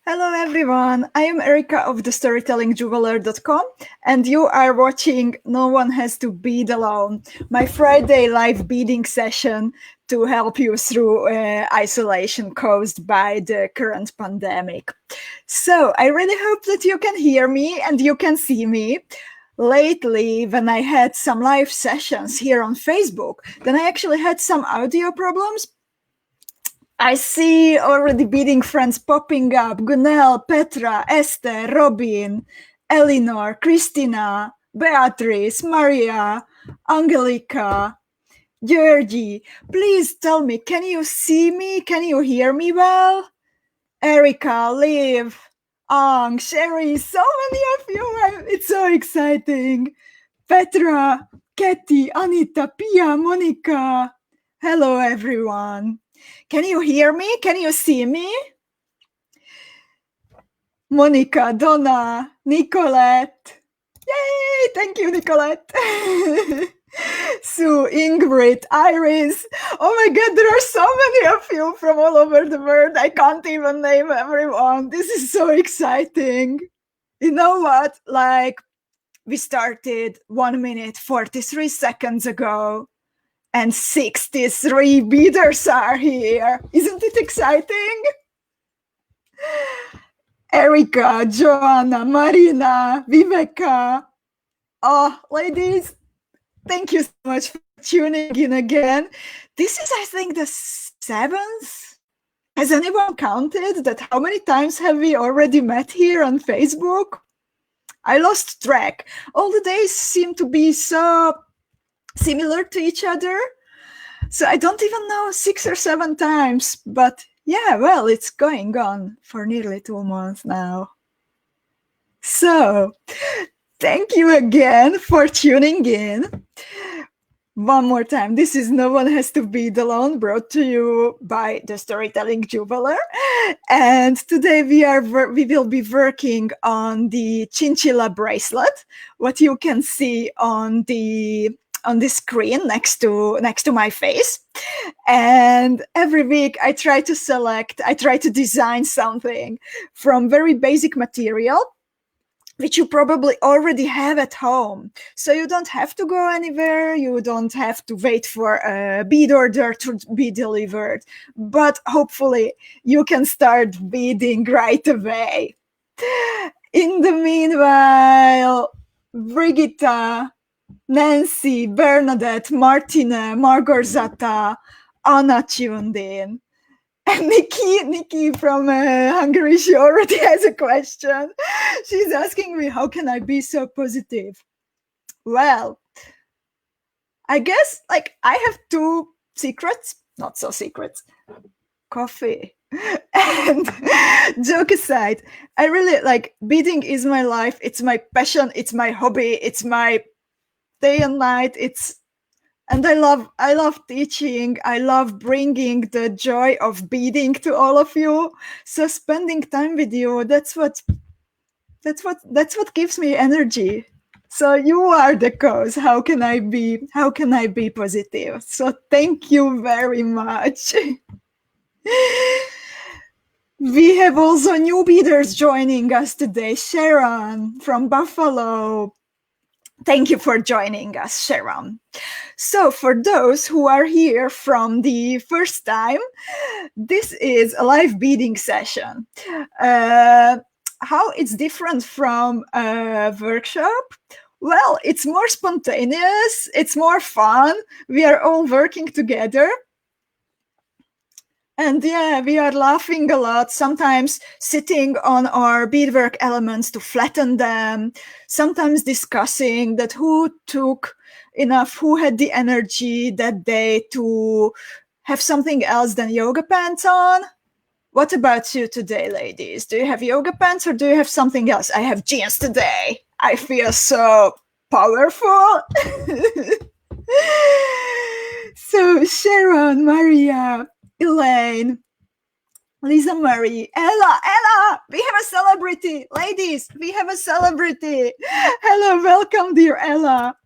Hello everyone, I am Erika of the storytellingjuggler.com and you are watching No One Has to Bead Alone, my Friday live beading session to help you through isolation caused by the current pandemic. So I really hope that you can hear me and you can see me. Lately, when I had some live sessions here on Facebook, then I actually had some audio problems. I see already beading friends popping up. Gunel, Petra, Esther, Robin, Eleanor, Christina, Beatrice, Maria, Angelica, Georgie. Please tell me, can you see me? Can you hear me well? Erika, Liv, Ang, Sherry, so many of you. It's so exciting. Petra, Katie, Anita, Pia, Monica. Hello, everyone. Can you hear me? Can you see me? Monica, Donna, Nicolette. Yay! Thank you, Nicolette. Sue, Ingrid, Iris. Oh my God, there are so many of you from all over the world. I can't even name everyone. This is so exciting. You know what? Like, we started 1 minute, 43 seconds ago. And 63 beaders are here. Isn't it exciting? Erika, Joanna, Marina, Viveka. Oh, ladies, thank you so much for tuning in again. This is, I think, the 7th. Has anyone counted that? How many times have we already met here on Facebook? I lost track. All the days seem to be so similar to each other. So I don't even know 6 or 7 times, but yeah, well, it's going on for nearly 2 months now. So thank you again for tuning in. One more time, this is No One Has to Bead Alone, brought to you by the Storytelling Juggler. And today we will be working on the Cincilla bracelet, what you can see on the screen next to my face. And every week I try to design something from very basic material, which you probably already have at home. So you don't have to go anywhere. You don't have to wait for a bead order to be delivered. But hopefully you can start beading right away. In the meanwhile, Brigitta, Nancy, Bernadette, Martina, Margorzata, Anna tuned in. And Nikki from Hungary, she already has a question. She's asking me, how can I be so positive? Well, I guess like I have 2 secrets, not so secrets. Coffee. And joke aside, I really like beading is my life. It's my passion. It's my hobby. It's my day and night. And I love teaching. I love bringing the joy of beading to all of you. So spending time with you, that's what gives me energy. So you are the cause. How can I be positive? So thank you very much. We have also new beaders joining us today. Sharon from Buffalo. Thank you for joining us, Sharon. So for those who are here from the first time, this is a live beading session. How it's different from a workshop? Well, it's more spontaneous, it's more fun. We are all working together. And yeah, we are laughing a lot, sometimes sitting on our beadwork elements to flatten them, sometimes discussing that who took enough, who had the energy that day to have something else than yoga pants on. What about you today, ladies? Do you have yoga pants or do you have something else? I have jeans today. I feel so powerful. So Sharon, Maria, Elaine, Lisa Marie, Ella, we have a celebrity. Ladies, we have a celebrity. Hello, welcome, dear Ella.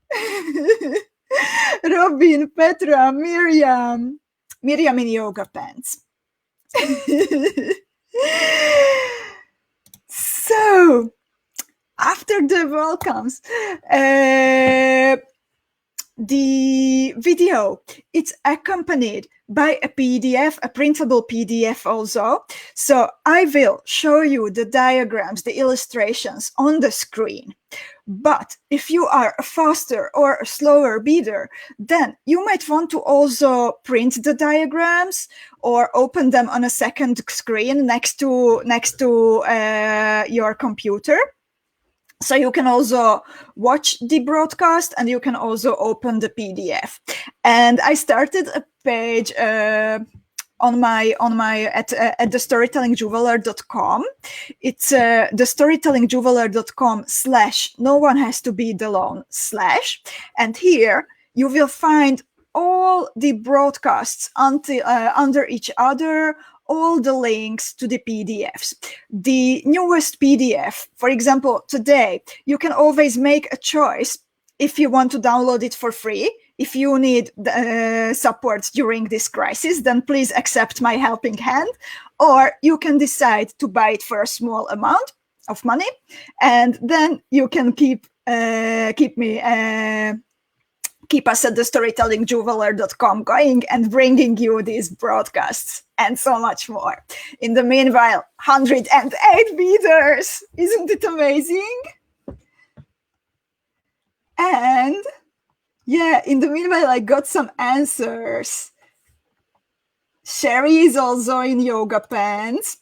Robin, Petra, Miriam in yoga pants. So after the welcomes, the video, it's accompanied by a PDF, a printable PDF also. So I will show you the diagrams, the illustrations on the screen. But if you are a faster or a slower beader, then you might want to also print the diagrams or open them on a second screen next to your computer. So you can also watch the broadcast and you can also open the PDF. And I started a page at thestorytellingjeweler.com. It's thestorytellingjeweler.com/no-one-has-to-bead-alone/ and here you will find all the broadcasts under each other, all the links to the PDFs. The newest PDF, for example, today, you can always make a choice if you want to download it for free. If you need support during this crisis, then please accept my helping hand. Or you can decide to buy it for a small amount of money, and then you can keep us at thestorytellingjeweler.com going and bringing you these broadcasts and so much more. In the meanwhile, 108 beaders! Isn't it amazing? And yeah, in the meanwhile, I got some answers. Sherry is also in yoga pants.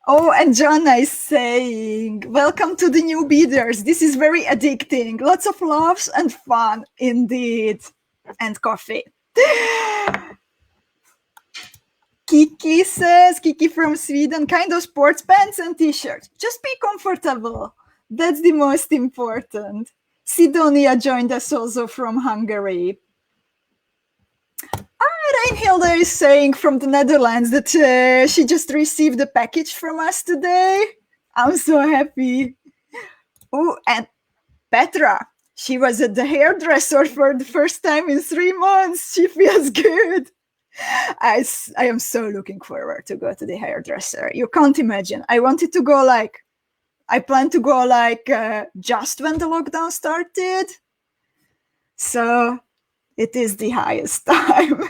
Oh, and Jonna is saying, welcome to the new beaders. This is very addicting. Lots of laughs and fun, indeed. And coffee. Kiki says, Kiki from Sweden, kind of sports pants and t-shirts. Just be comfortable. That's the most important. Sidonia joined us also from Hungary. Reinhilde is saying from the Netherlands that she just received a package from us today. I'm so happy. Oh, and Petra, she was at the hairdresser for the first time in 3 months. She feels good. I am so looking forward to go to the hairdresser. You can't imagine. I wanted to go I planned to go just when the lockdown started. So it is the highest time.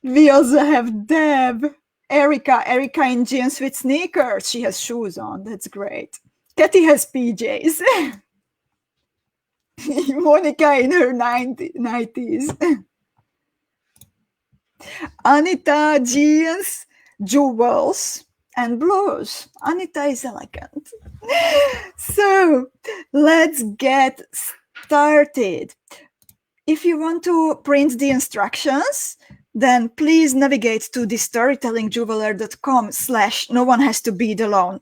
We also have Deb, Erika in jeans with sneakers. She has shoes on. That's great. Katie has PJs. Monica in her 90s. Anita, jeans, jewels, and blues. Anita is elegant. So let's get started. If you want to print the instructions, then please navigate to thestorytellingjeweler.com/no-one-has-to-bead-alone/,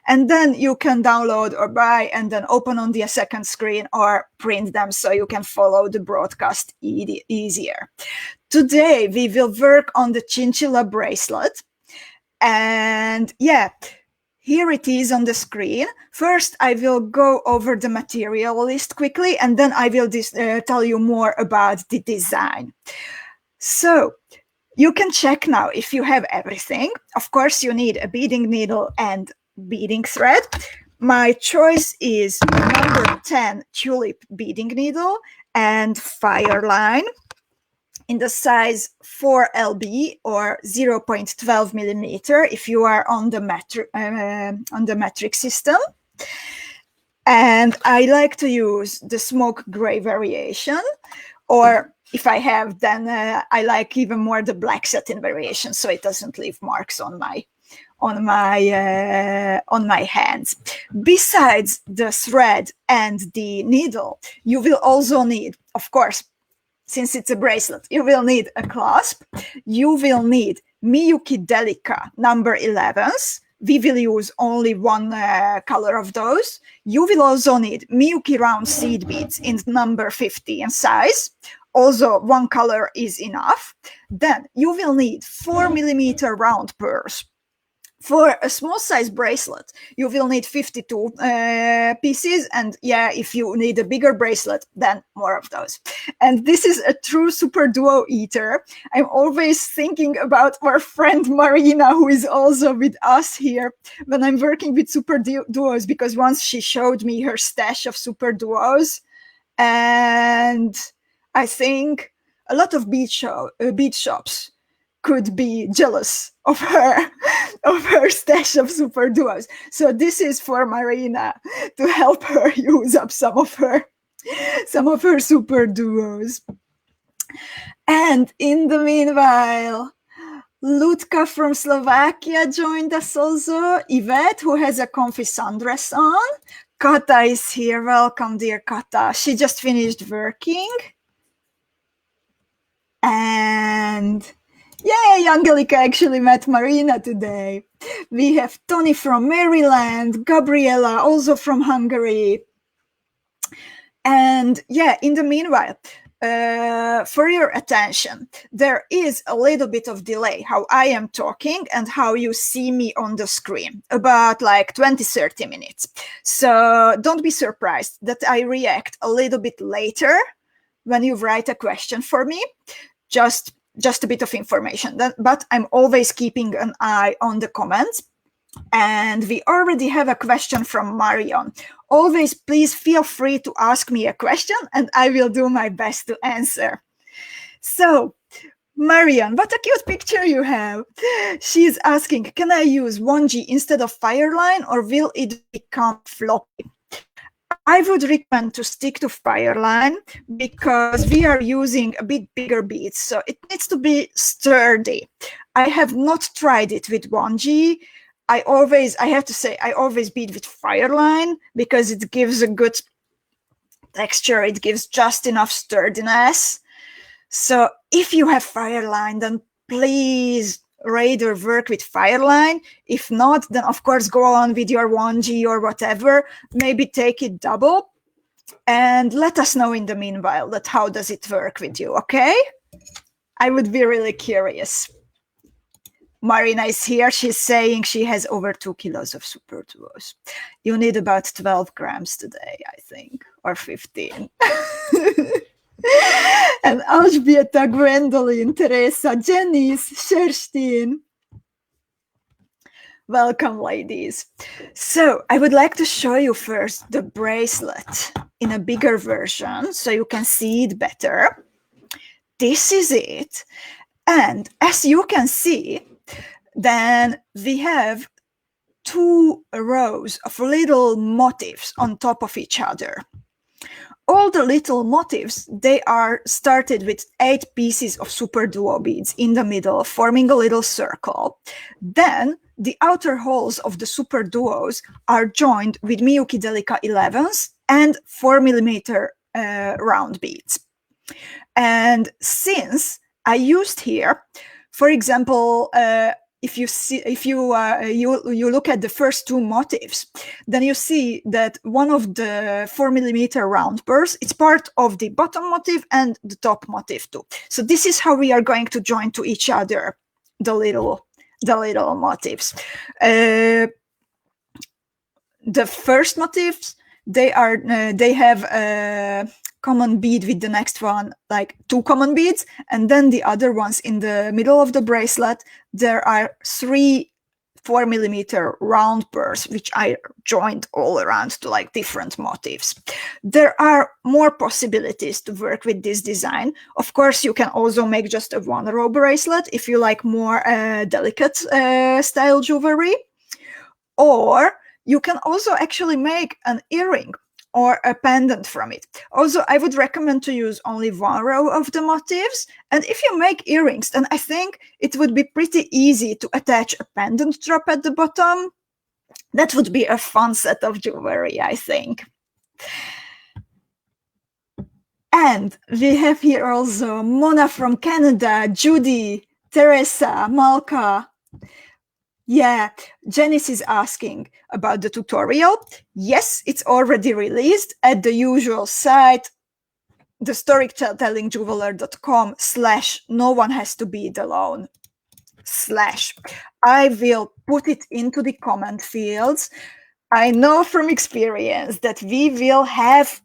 and then you can download or buy and then open on the second screen or print them so you can follow the broadcast easier. Today, we will work on the Cincilla bracelet. And yeah, here it is on the screen. First, I will go over the material list quickly, and then I will tell you more about the design. So you can check now if you have everything. Of course, you need a beading needle and beading thread. My choice is number 10 tulip beading needle and FIRELINE in the size 4LB or 0.12 millimeter if you are on the metric system. And I like to use the smoke gray variation, or if I have, then I like even more the black satin variation, so it doesn't leave marks on my hands. Besides the thread and the needle, you will also need, of course, since it's a bracelet, you will need a clasp. You will need MIYUKI DELICA number 11s. We will use only one color of those. You will also need MIYUKI round seed beads in number 50 in size. Also, one color is enough. Then you will need 4 millimeter round pearls. For a small size bracelet, you will need 52 pieces. And yeah, if you need a bigger bracelet, then more of those. And this is a true SUPERDUO eater. I'm always thinking about our friend Marina, who is also with us here when I'm working with SUPERDUOs, because once she showed me her stash of SUPERDUOs, and I think a lot of bead shops could be jealous of her stash of SUPERDUOs. So this is for Marina to help her use up some of her SUPERDUOs. And in the meanwhile, Lutka from Slovakia joined us also. Yvette, who has a comfy sundress on. Kata is here. Welcome, dear Kata. She just finished working. And yay, 𝐍𝐿𝐿𝐿𝐿𝐿𝐿𝐿𝐿𝐿𝐿𝐿𝐿𝐿 actually met Marina today. We have Tony from Maryland, Gabriela also from Hungary. And yeah, in the meanwhile, for your attention, there is a little bit of delay how I am talking and how you see me on the screen, about like 20-30 minutes. So don't be surprised that I react a little bit later when you write a question for me. Just a bit of information, but I'm always keeping an eye on the comments. And we already have a question from Marion. Always, please feel free to ask me a question and I will do my best to answer. So, Marion, what a cute picture you have. She's asking, can I use 1G instead of FIRELINE or will it become floppy? I would recommend to stick to FIRELINE because we are using a bit bigger beads, so it needs to be sturdy. I have not tried it with 1G. I have to say, I always bead with FIRELINE because it gives a good texture. It gives just enough sturdiness. So if you have FIRELINE, then please rather work with FIRELINE. If not, then of course go on with your 1G or whatever. Maybe take it double and let us know in the meanwhile that how does it work with you, okay? I would be really curious. Marina is here. She's saying she has over 2 kilos of SUPERDUOs. You need about 12 grams today, I think, or 15. And Elżbieta, Gwendolyn, Teresa, Janice, Sherstin. Welcome, ladies. So I would like to show you first the bracelet in a bigger version so you can see it better. This is it. And as you can see, then we have 2 rows of little motifs on top of each other. All the little motifs, they are started with 8 pieces of SUPERDUO beads in the middle, forming a little circle. Then the outer holes of the SUPERDUOs are joined with MIYUKI DELICA 11s and 4mm round beads. And since I used here, for example, if you look at the first 2 motifs, then you see that one of the 4mm round burrs, it's part of the bottom motif and the top motif too. So this is how we are going to join to each other the little motifs. The first motifs, they have a common bead with the next one, like 2 common beads, and then the other ones in the middle of the bracelet, there are 3 4mm round burrs, which I joined all around to like different motifs. There are more possibilities to work with this design. Of course, you can also make just a 1-row bracelet if you like more delicate style jewelry, or you can also actually make an earring or a pendant from it. Also, I would recommend to use only 1 row of the motifs. And if you make earrings, then I think it would be pretty easy to attach a pendant drop at the bottom. That would be a fun set of jewelry, I think. And we have here also Mona from Canada, Judy, Teresa, Malka. Yeah, Janice is asking about the tutorial. Yes, it's already released at the usual site, thestorytellingjeweler.com/no one has to bead alone. I will put it into the comment fields. I know from experience that we will have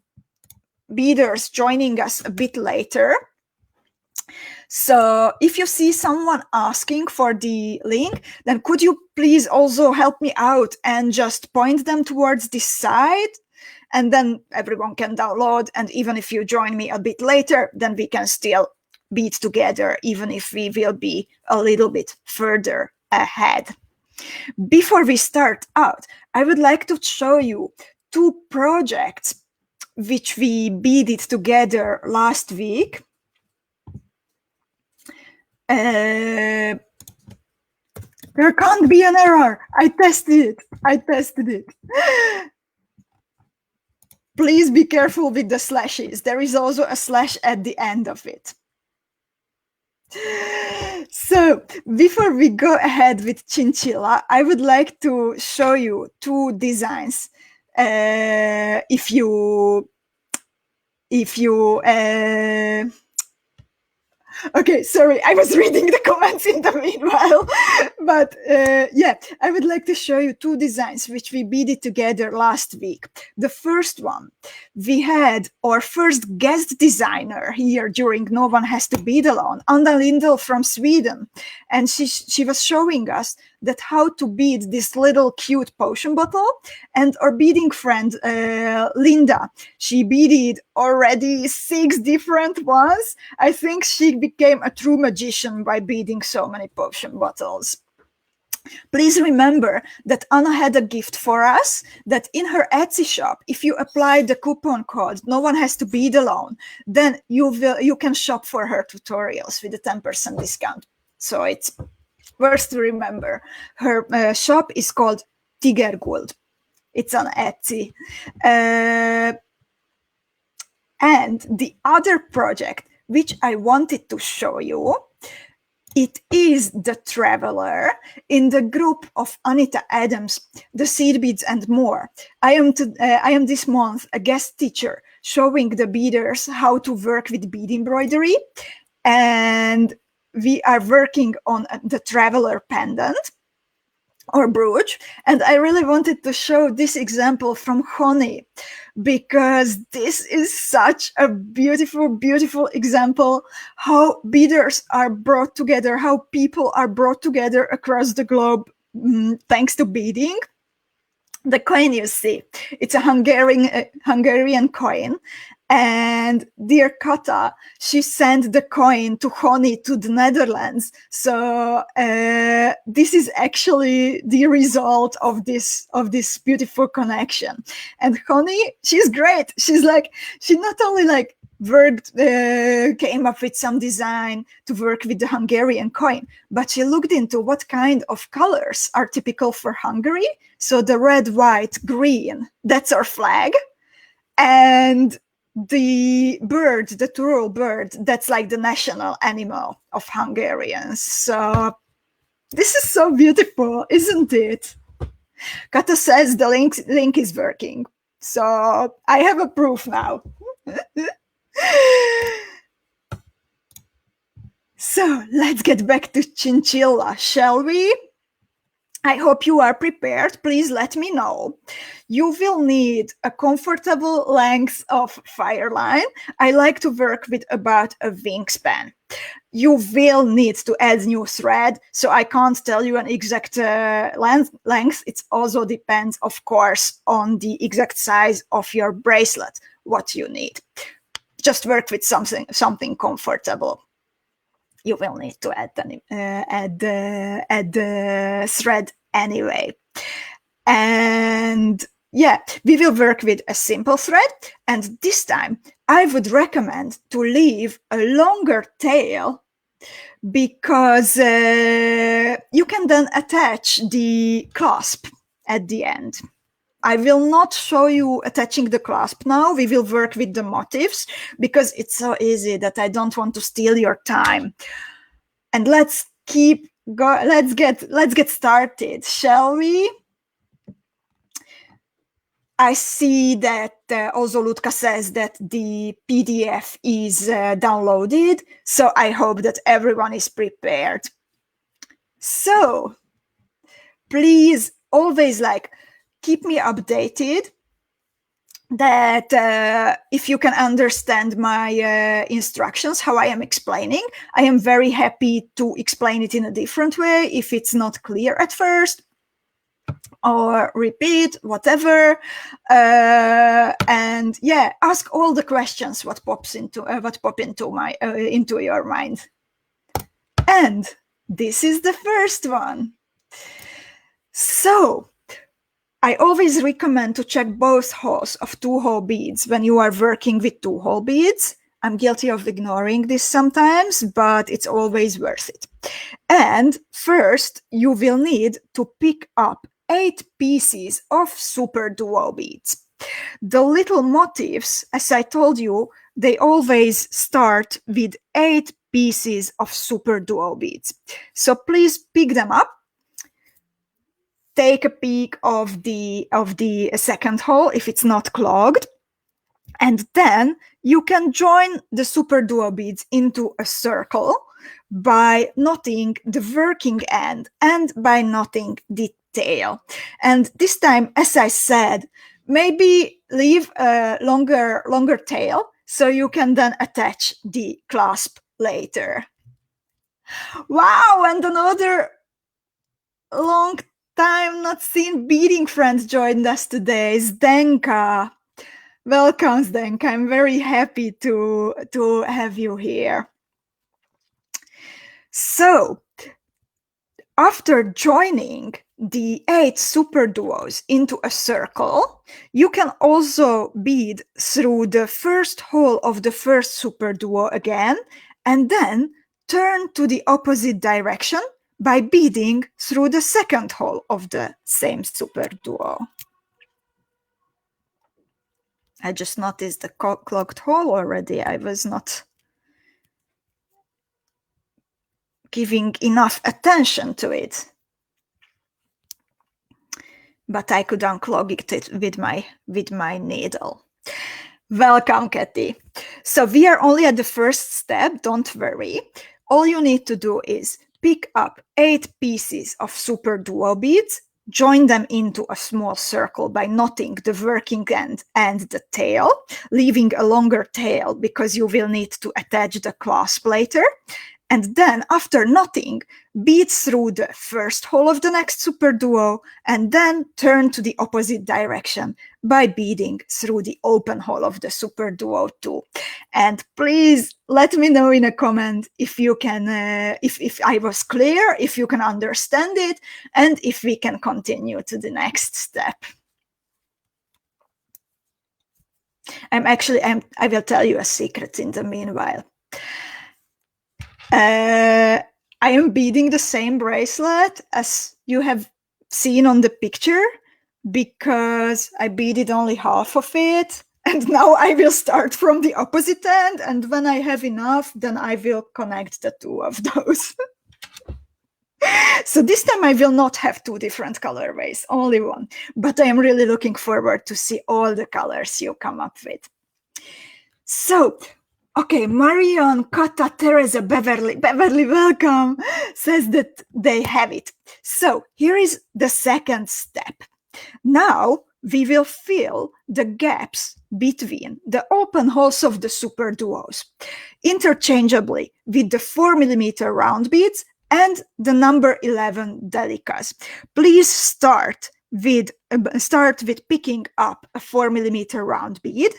beaders joining us a bit later. So if you see someone asking for the link, then could you please also help me out and just point them towards this side? And then everyone can download. And even if you join me a bit later, then we can still bead together, even if we will be a little bit further ahead. Before we start out, I would like to show you 2 projects which we beaded together last week. There can't be an error. I tested it. Please be careful with the slashes. There is also a slash at the end of it. So before we go ahead with Cincilla, I would like to show you 2 designs. Okay, sorry, I was reading the comments in the meanwhile. But yeah, I would like to show you 2 designs which we beaded together last week. The first one, we had our first guest designer here during No One Has to Bead Alone, Anna Lindell from Sweden. And she was showing us that how to bead this little cute potion bottle. And our beading friend, Linda, she beaded already 6 different ones. I think she became a true magician by beading so many potion bottles. Please remember that Anna had a gift for us, that in her Etsy shop, if you apply the coupon code No One Has to Bead Alone, then you can shop for her tutorials with a 10% discount. So it's worth to remember. Her shop is called Tigerguld. It's on Etsy. And the other project which I wanted to show you, it is the Traveler in the group of Anita Adams, the Seed Beads and More. I am this month a guest teacher showing the beaders how to work with bead embroidery. And we are working on the Traveler pendant or brooch. And I really wanted to show this example from Honey, because this is such a beautiful, beautiful example how beaders are brought together, how people are brought together across the globe thanks to beading. The coin you see, it's a Hungarian coin. And dear Kata, she sent the coin to Honey to the Netherlands. So this is actually the result of this beautiful connection. And Honey, she's great. She not only came up with some design to work with the Hungarian coin, but she looked into what kind of colors are typical for Hungary. So the red, white, green, that's our flag. And the bird, the turtle bird, that's like the national animal of Hungarians. So this is so beautiful, isn't it? Kata says the link is working. So I have a proof now. So let's get back to Cincilla, shall we? I hope you are prepared. Please let me know. You will need a comfortable length of FIRELINE. I like to work with about a wingspan. You will need to add new thread, so I can't tell you an exact length. It also depends, of course, on the exact size of your bracelet, what you need. Just work with something comfortable. You will need to add the thread anyway. And yeah, we will work with a simple thread. And this time, I would recommend to leave a longer tail, because you can then attach the clasp at the end. I will not show you attaching the clasp now. We will work with the motifs because it's so easy that I don't want to steal your time. And let's get started, shall we? I see that also Lutka says that the PDF is downloaded, so I hope that everyone is prepared. So please always keep me updated that if you can understand my instructions, how I am explaining. I am very happy to explain it in a different way if it's not clear at first, or repeat whatever, and yeah, ask all the questions what pop into your mind. And this is the first one. So I always recommend to check both holes of 2-hole beads when you are working with 2-hole beads. I'm guilty of ignoring this sometimes, but it's always worth it. And first, you will need to pick up 8 pieces of SUPERDUO beads. The little motifs, as I told you, they always start with 8 pieces of SUPERDUO beads. So please pick them up. Take a peek of the second hole if it's not clogged, and then you can join the SUPERDUO beads into a circle by knotting the working end and by knotting the tail. And this time, as I said, maybe leave a longer tail so you can then attach the clasp later. Wow, and another long time not seen beading friend joined us today, Zdenka. Welcome, Zdenka. I'm very happy to have you here. So, after joining the 8 SUPERDUOs into a circle, you can also bead through the first hole of the first SUPERDUO again, and then turn to the opposite direction by beading through the second hole of the same SUPERDUO. I just noticed the clogged hole already. I was not giving enough attention to it, but I could unclog it with my needle. Welcome, Katie. So we are only at the first step, don't worry. All you need to do is pick up 8 pieces of SUPERDUO beads, join them into a small circle by knotting the working end and the tail, leaving a longer tail because you will need to attach the clasp later. And then after knotting, bead through the first hole of the next SUPERDUO and then turn to the opposite direction by beading through the open hole of the SUPERDUO too. And please let me know in a comment if you can, if I was clear, if you can understand it, and if we can continue to the next step. I will tell you a secret in the meanwhile. I am beading the same bracelet as you have seen on the picture because I beaded only half of it, and now I will start from the opposite end, and when I have enough, then I will connect the 2 of those. So this time I will not have 2 different colorways, only 1, but I am really looking forward to see all the colors you come up with. So, okay, Marion, Kata, Teresa, Beverly, welcome, says that they have it. So here is the second step. Now we will fill the gaps between the open holes of the SUPERDUOs interchangeably with the 4mm round beads and the number 11 DELICAs. Please start with picking up a 4mm round bead,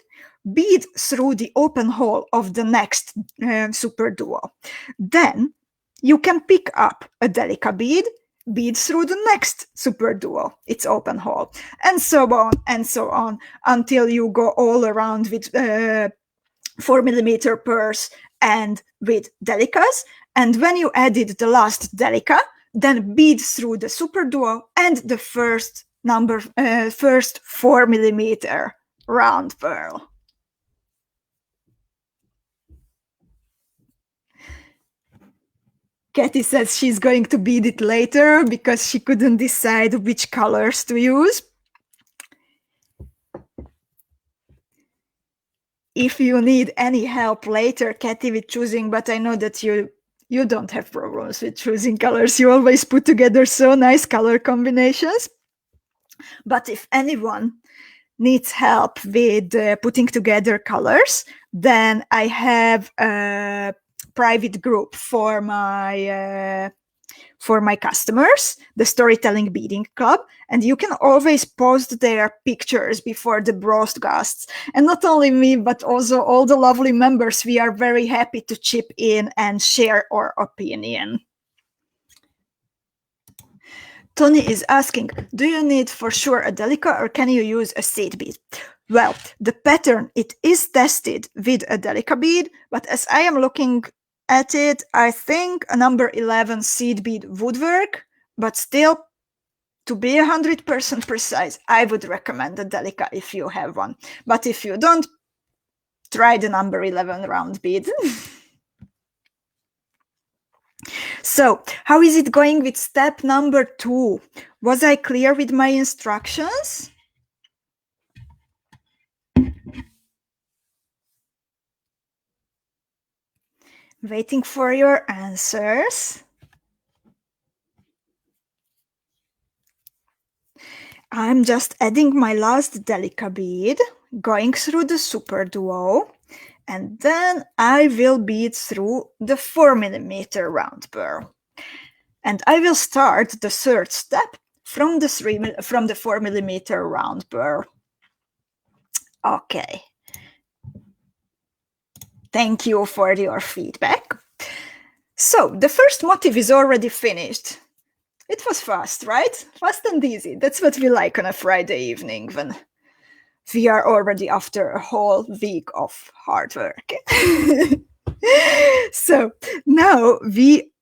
bead through the open hole of the next SUPERDUO. Then you can pick up a DELICA bead, bead through the next SUPERDUO, its open hole, and so on until you go all around with 4mm purse and with DELICAs. And when you added the last DELICA, then bead through the SUPERDUO and the first 4mm round pearl. Katie says she's going to bead it later because she couldn't decide which colors to use. If you need any help later, Katie, with choosing, but I know that you you don't have problems with choosing colors. You always put together so nice color combinations. But if anyone needs help with putting together colors, then I have a private group for my customers, the Storytelling Beading Club, and you can always post their pictures before the broadcasts. And not only me, but also all the lovely members, we are very happy to chip in and share our opinion. Tony is asking, do you need for sure a DELICA or can you use a seed bead? Well, the pattern, it is tested with a DELICA bead, but as I am looking at it, I think a number 11 seed bead would work, but still, to be 100% precise, I would recommend a DELICA if you have one. But if you don't, try the number 11 round bead. So, how is it going with step number 2? Was I clear with my instructions? Waiting for your answers. I'm just adding my last DELICA bead, going through the SUPERDUO, and then I will bead through the 4mm round pearl. And I will start the third step from the 4mm round pearl. Okay. Thank you for your feedback. So the first motif is already finished. It was fast, right? Fast and easy. That's what we like on a Friday evening when we are already after a whole week of hard work. So now we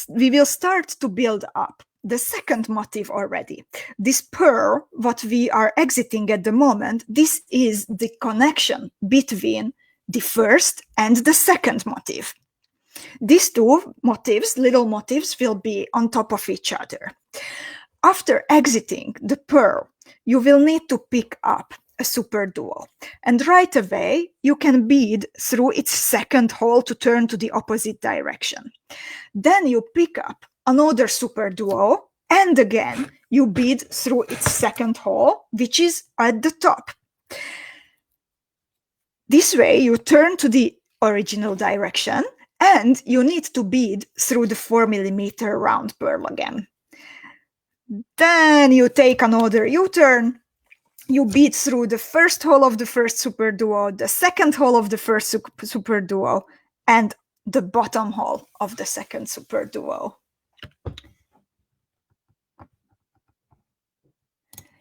will start to build up the second motif already. This pearl, what we are exiting at the moment, this is the connection between the first and the second motif. These two motifs, little motifs, will be on top of each other. After exiting the pearl, you will need to pick up a SUPERDUO, and right away you can bead through its second hole to turn to the opposite direction. Then you pick up another SUPERDUO, and again you bead through its second hole, which is at the top. This way you turn to the original direction, and you need to bead through the 4mm round pearl again. Then you take another U-turn, you bead through the first hole of the first SUPERDUO, the second hole of the first SUPERDUO, and the bottom hole of the second SUPERDUO.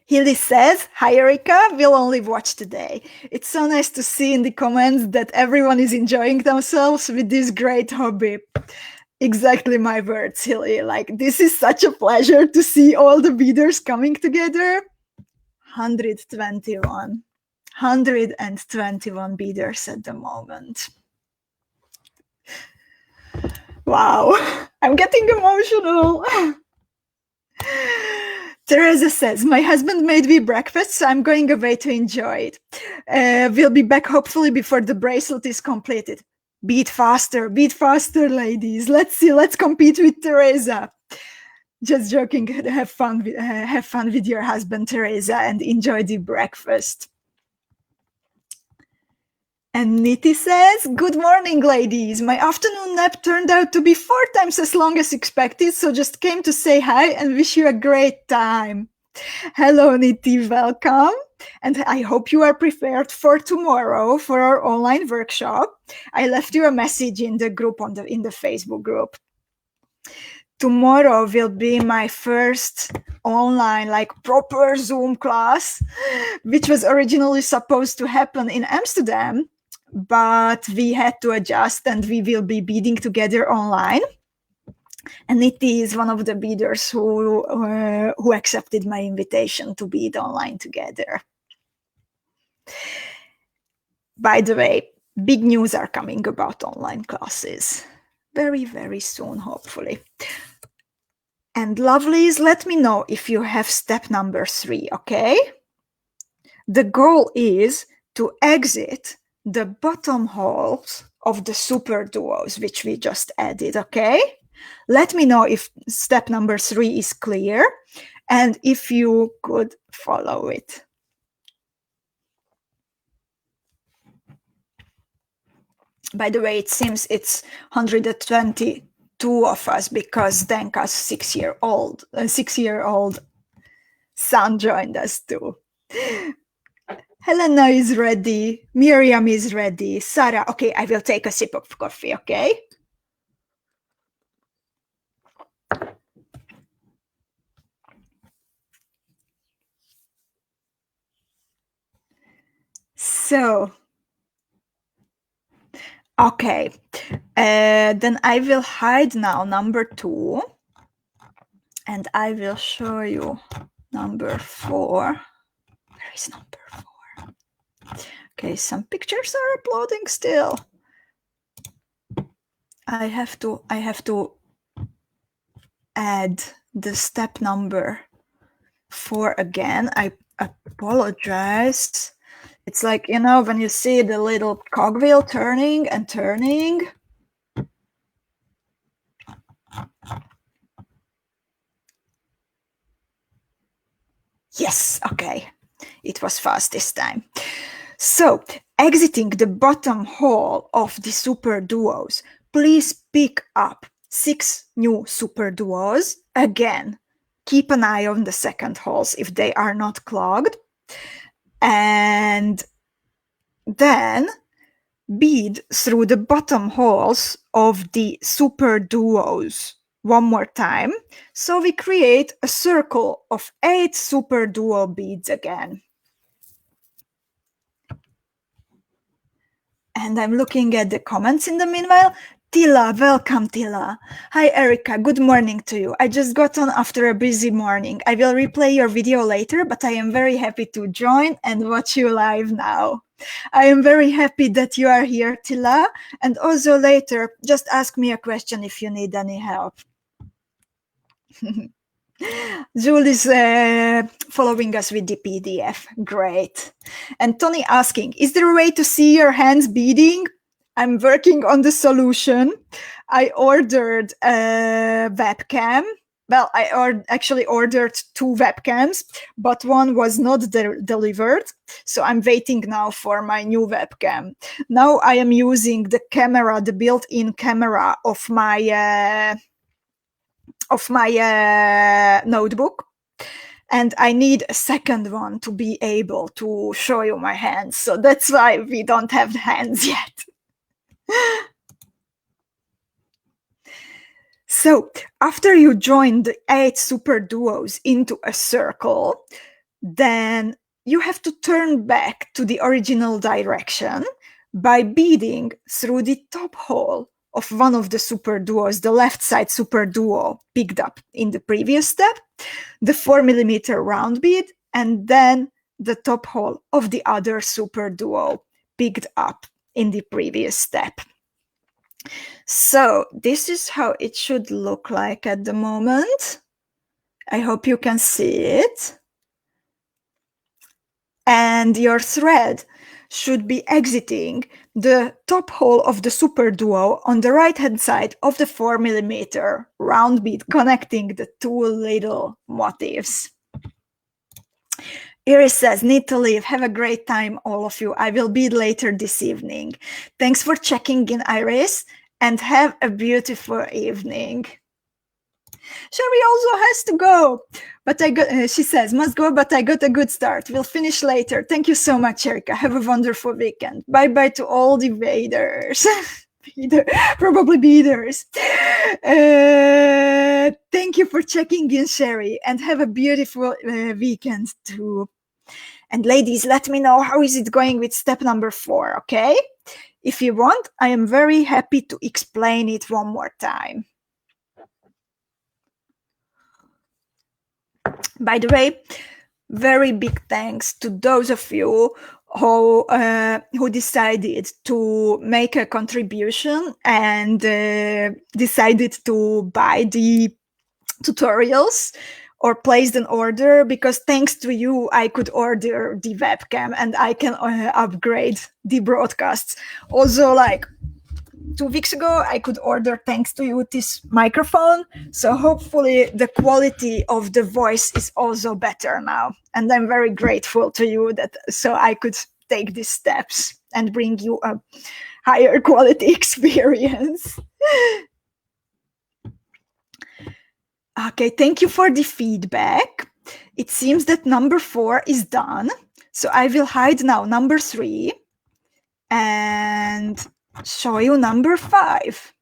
Hilly says, hi Erika, we'll only watch today. It's so nice to see in the comments that everyone is enjoying themselves with this great hobby. Exactly my words, Hilly. Like, this is such a pleasure to see all the beaders coming together. 121 beaders at the moment. Wow, I'm getting emotional. Teresa says, my husband made me breakfast, so I'm going away to enjoy it. We'll be back hopefully before the bracelet is completed. Bead faster, ladies. Let's see, let's compete with Teresa. Just joking, have fun with your husband, Teresa, and enjoy the breakfast. And Niti says, good morning, ladies. My afternoon nap turned out to be 4 times as long as expected, so just came to say hi and wish you a great time. Hello, Niti, welcome. And I hope you are prepared for tomorrow for our online workshop. I left you a message in the group, in the Facebook group. Tomorrow will be my first online, like proper Zoom class, which was originally supposed to happen in Amsterdam, but we had to adjust and we will be beading together online. And it is one of the beaders who accepted my invitation to bead online together. By the way, big news are coming about online classes. Very, very soon, hopefully. And lovelies, let me know if you have step number 3, okay? The goal is to exit the bottom holes of the SUPERDUOs, which we just added, okay? Let me know if step number 3 is clear and if you could follow it. By the way, it seems it's 122 of us because Denka's 6-year-old son joined us too. Helena is ready. Miriam is ready. Sarah, okay, I will take a sip of coffee, okay? So, okay, then I will hide now number 2 and I will show you number 4. Where is number 4? Okay, some pictures are uploading still. I have to add the step number 4 again. I apologize. It's like, you know, when you see the little cogwheel turning and turning. Yes, okay. It was fast this time. So, exiting the bottom hole of the SUPERDUOs, please pick up 6 new SUPERDUOs. Again, keep an eye on the second holes if they are not clogged. And then bead through the bottom holes of the SUPERDUOs one more time. So we create a circle of 8 SUPERDUO beads again. And I'm looking at the comments in the meanwhile. Tila, welcome Tila. Hi Erika, good morning to you. I just got on after a busy morning. I will replay your video later, but I am very happy to join and watch you live now. I am very happy that you are here, Tila. And also later, just ask me a question if you need any help. Jules is following us with the PDF. Great. And Tony asking, is there a way to see your hands beading? I'm working on the solution. I ordered a webcam. Well, I actually ordered 2 webcams, but one was not delivered. So I'm waiting now for my new webcam. Now I am using the camera, the built-in camera of my notebook, and I need a second one to be able to show you my hands. So that's why we don't have the hands yet. So after you join the 8 SUPERDUOs into a circle, then you have to turn back to the original direction by beading through the top hole of one of the SUPERDUOs, the left side SUPERDUO picked up in the previous step, the 4mm round bead, and then the top hole of the other SUPERDUO picked up in the previous step. So this is how it should look like at the moment. I hope you can see it. And your thread should be exiting the top hole of the SUPERDUO on the right-hand side of the 4mm round bead, connecting the 2 little motifs. Iris says, need to leave. Have a great time, all of you. I will bead later this evening. Thanks for checking in, Iris, and have a beautiful evening. Sherry also has to go, but she says, must go, but I got a good start. We'll finish later. Thank you so much, Erika. Have a wonderful weekend. Bye-bye to all the beaders. Probably beaders. Thank you for checking in, Sherry, and have a beautiful weekend too. And ladies, let me know how is it going with step number 4, okay? If you want, I am very happy to explain it one more time. By the way, very big thanks to those of you who decided to make a contribution and decided to buy the tutorials or placed an order, because thanks to you, I could order the webcam and I can upgrade the broadcasts. Also, like 2 weeks ago, I could order, thanks to you, this microphone. So hopefully the quality of the voice is also better now. And I'm very grateful to you that so I could take these steps and bring you a higher quality experience. Okay, thank you for the feedback. It seems that number 4 is done. So I will hide now number 3 and show you number 5.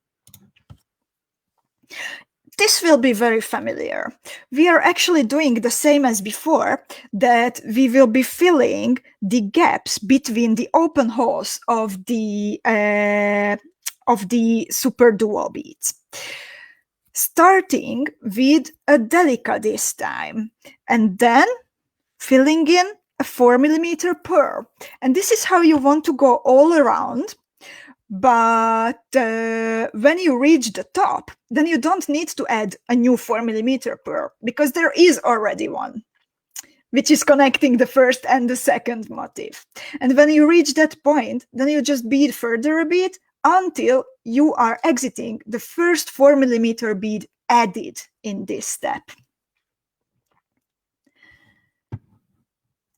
This will be very familiar. We are actually doing the same as before, that we will be filling the gaps between the open holes of the SUPERDUO beads. Starting with a DELICA this time, and then filling in a 4mm pearl. And this is how you want to go all around. But when you reach the top, then you don't need to add a new 4mm pearl, because there is already one, which is connecting the first and the second motif. And when you reach that point, then you just bead further a bit until you are exiting the first 4mm bead added in this step.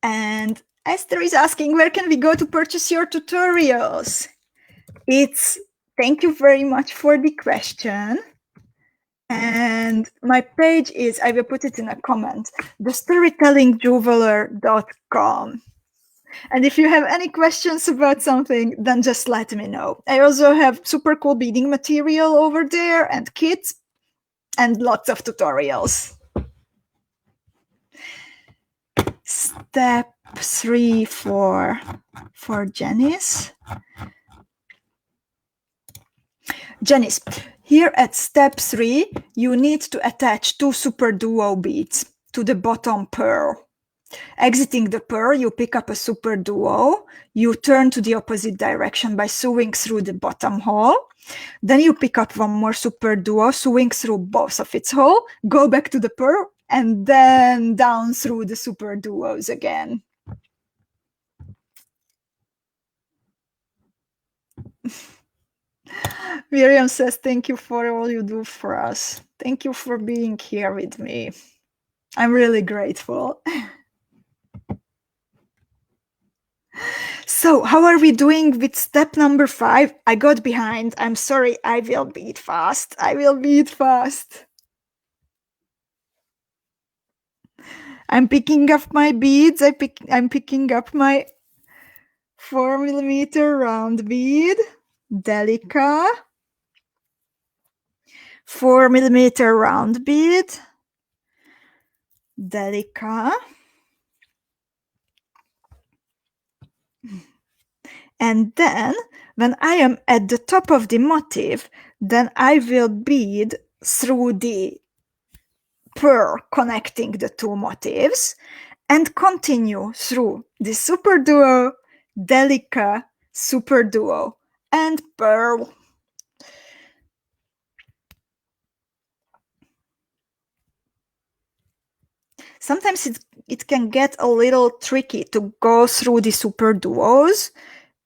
And Esther is asking, where can we go to purchase your tutorials? Thank you very much for the question. And my page is, I will put it in a comment, thestorytellingjeweler.com. And if you have any questions about something, then just let me know. I also have super cool beading material over there, and kits, and lots of tutorials. Step 3 for Janice. Janice, here at step 3, you need to attach 2 SUPERDUO beads to the bottom pearl. Exiting the pearl, you pick up a SUPERDUO, you turn to the opposite direction by sewing through the bottom hole, then you pick up one more SUPERDUO, sewing through both of its hole, go back to the pearl, and then down through the SUPERDUOs again. Miriam says, thank you for all you do for us. Thank you for being here with me. I'm really grateful. So how are we doing with step number 5? I got behind. I'm sorry. I will bead fast. I will bead fast. I'm picking up my beads. I'm picking up my 4mm round bead, DELICA, 4mm round bead, DELICA, and then when I am at the top of the motif, then I will bead through the pearl connecting the 2 motifs and continue through the SUPERDUO, DELICA, SUPERDUO, and pearl. Sometimes it can get a little tricky to go through the SUPERDUOs.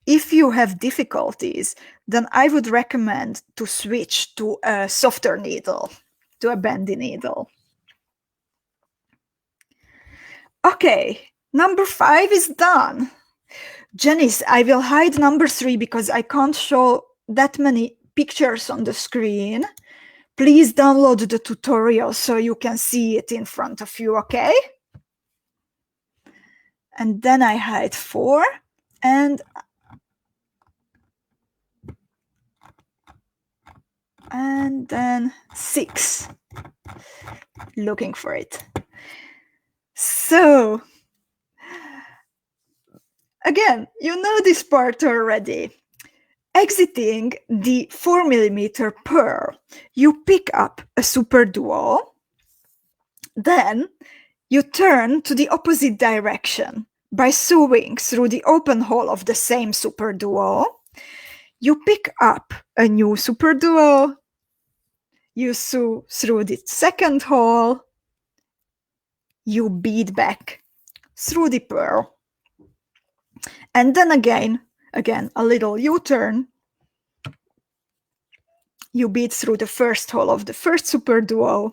If you have difficulties, then I would recommend to switch to a softer needle, to a bendy needle. Okay, number 5 is done. Janice, I will hide number 3 because I can't show that many pictures on the screen. Please download the tutorial so you can see it in front of you, okay? And then I hide 4 and then 6. Looking for it. So, again, you know this part already. Exiting the 4mm pearl, you pick up a SUPERDUO, then you turn to the opposite direction by sewing through the open hole of the same SUPERDUO. You pick up a new SUPERDUO, you sew through the second hole, you bead back through the pearl. And then again, a little U-turn. You bead through the first hole of the first superduo,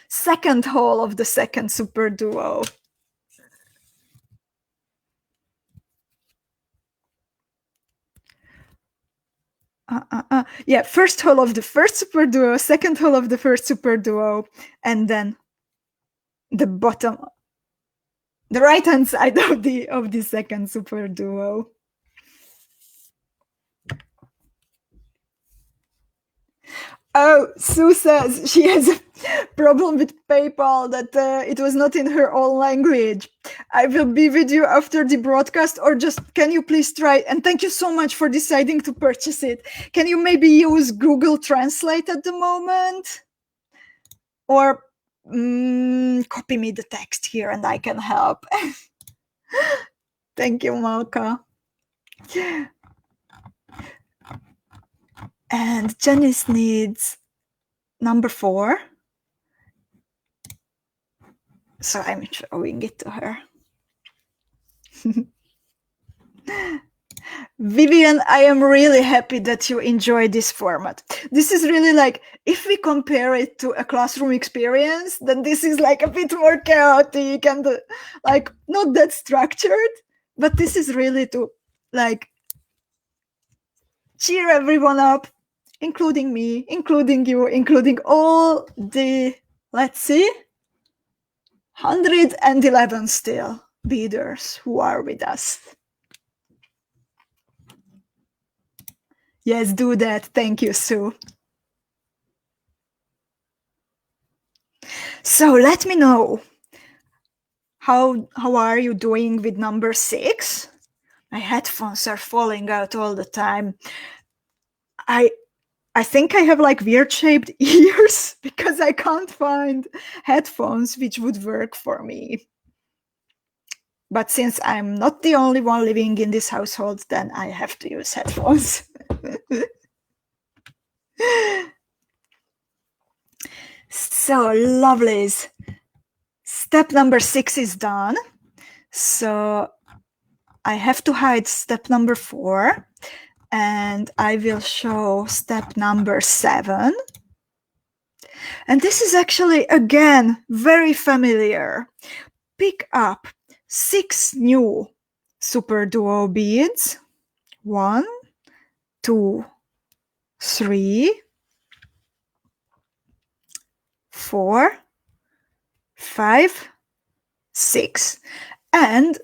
second hole of the second superduo, yeah, first hole of the first superduo, second hole of the first superduo, and then the bottom, the right hand side of the second superduo. Oh, Sue says she has a problem with PayPal, that it was not in her own language. I will be with you after the broadcast, or just can you please try? And thank you so much for deciding to purchase it. Can you maybe use Google Translate at the moment? Or copy me the text here and I can help. Thank you, Malka. And Janice needs number 4. So I'm showing it to her. Vivian, I am really happy that you enjoy this format. This is really like, if we compare it to a classroom experience, then this is like a bit more chaotic and like not that structured, but this is really to like cheer everyone up, including me, including you, including all the, let's see, 111 still beaders who are with us. Yes, do that. Thank you, Sue. So let me know, how are you doing with number 6? My headphones are falling out all the time. I think I have like weird shaped ears because I can't find headphones which would work for me. But since I'm not the only one living in this household, then I have to use headphones. So, lovelies. Step number 6 is done. So I have to hide step number 4. And I will show step number 7. And this is actually, again, very familiar. Pick up 6 new superduo beads. 1, 2, 3, 4, 5, 6. And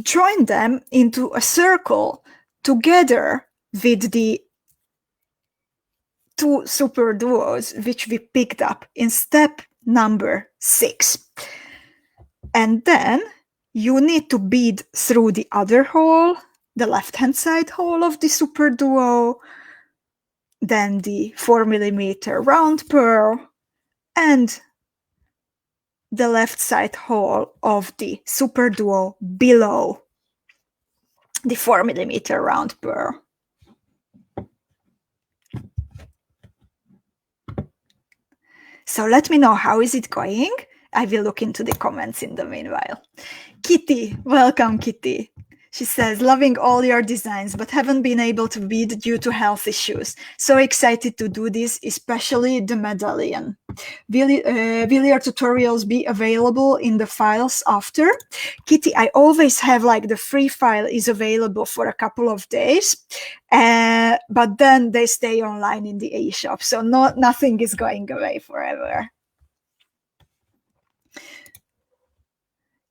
join them into a circle together with the 2 superduos which we picked up in step number 6. And then you need to bead through the other hole, the left-hand side hole of the superduo, then the 4mm round pearl, and the left side hole of the superduo below the 4mm round pearl. So let me know, how is it going? I will look into the comments in the meanwhile. Kitty, welcome Kitty. She says, loving all your designs, but haven't been able to bead due to health issues. So excited to do this, especially the medallion. Will your tutorials be available in the files after? Kitty, I always have like the free file is available for a couple of days, but then they stay online in the eShop. So nothing is going away forever.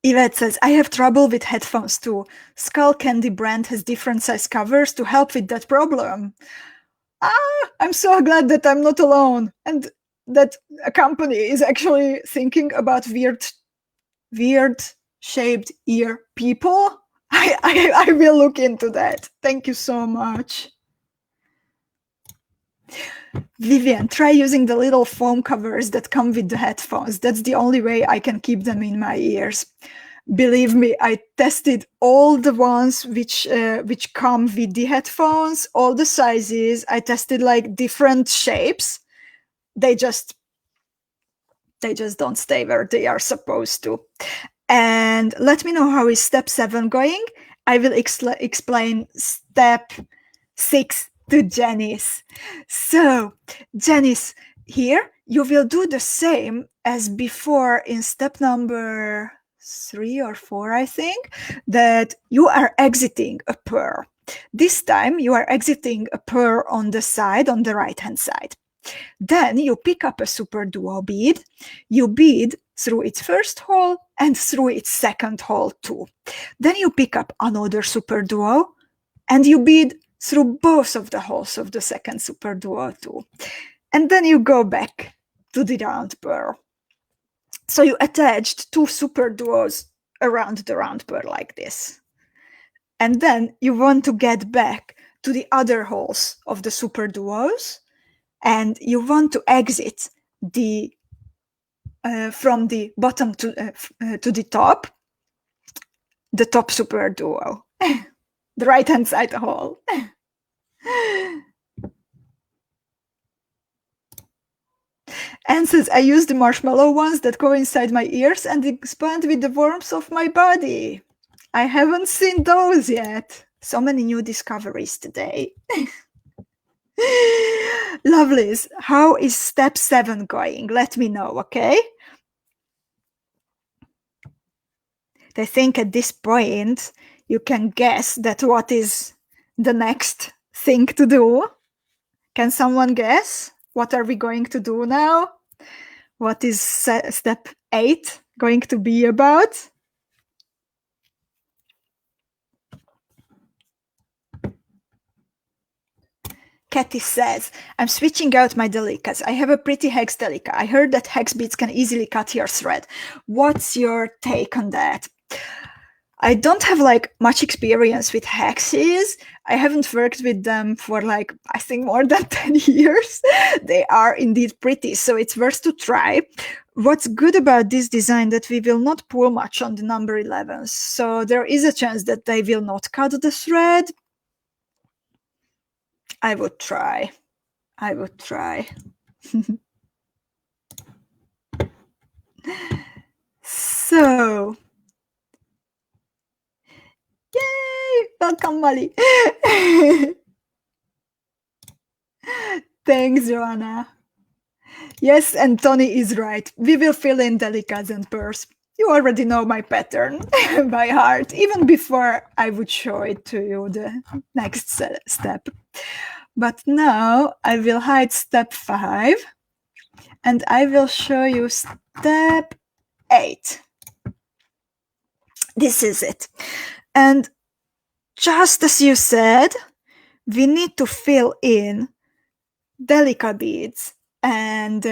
Yvette says, I have trouble with headphones too. Skull Candy brand has different size covers to help with that problem. I'm so glad that I'm not alone and that a company is actually thinking about weird shaped ear people. I will look into that. Thank you so much. Vivian, try using the little foam covers that come with the headphones. That's the only way I can keep them in my ears. Believe me, I tested all the ones which come with the headphones, all the sizes. I tested like different shapes. They just They just don't stay where they are supposed to. And let me know how is step 7 going. I will explain step 6 to Janice. So, Janice, here you will do the same as before in step number 3 or 4, I think, that you are exiting a pearl. This time you are exiting a pearl on the side, on the right-hand side. Then you pick up a SUPERDUO bead, you bead through its first hole and through its second hole too. Then you pick up another SUPERDUO and you bead through both of the holes of the second SUPERDUO too. And then you go back to the round pearl. So you attached 2 SUPERDUOs around the round pearl like this. And then you want to get back to the other holes of the SUPERDUOs, and you want to exit the from the bottom to the top SUPERDUO, the right-hand side hole. And says, I use the marshmallow ones that go inside my ears and expand with the warmth of my body. I haven't seen those yet. So many new discoveries today. Lovelies, how is step 7 going? Let me know, okay? I think at this point you can guess that what is the next thing to do. Can someone guess? What are we going to do now? What is step 8 going to be about? Katy says, I'm switching out my delicas. I have a pretty hex delica. I heard that hex beads can easily cut your thread. What's your take on that? I don't have like much experience with hexes. I haven't worked with them for like, I think more than 10 years. They are indeed pretty, so it's worth to try. What's good about this design that we will not pull much on the number 11s. So there is a chance that they will not cut the thread. I would try. I would try. So, yay! Welcome, Molly. Thanks, Joanna. Yes, and Tony is right. We will fill in delicas and pearls. You already know my pattern by heart, even before I would show it to you, the next step. But now I will hide step 5, and I will show you step 8. This is it. And just as you said, we need to fill in DELICA beads and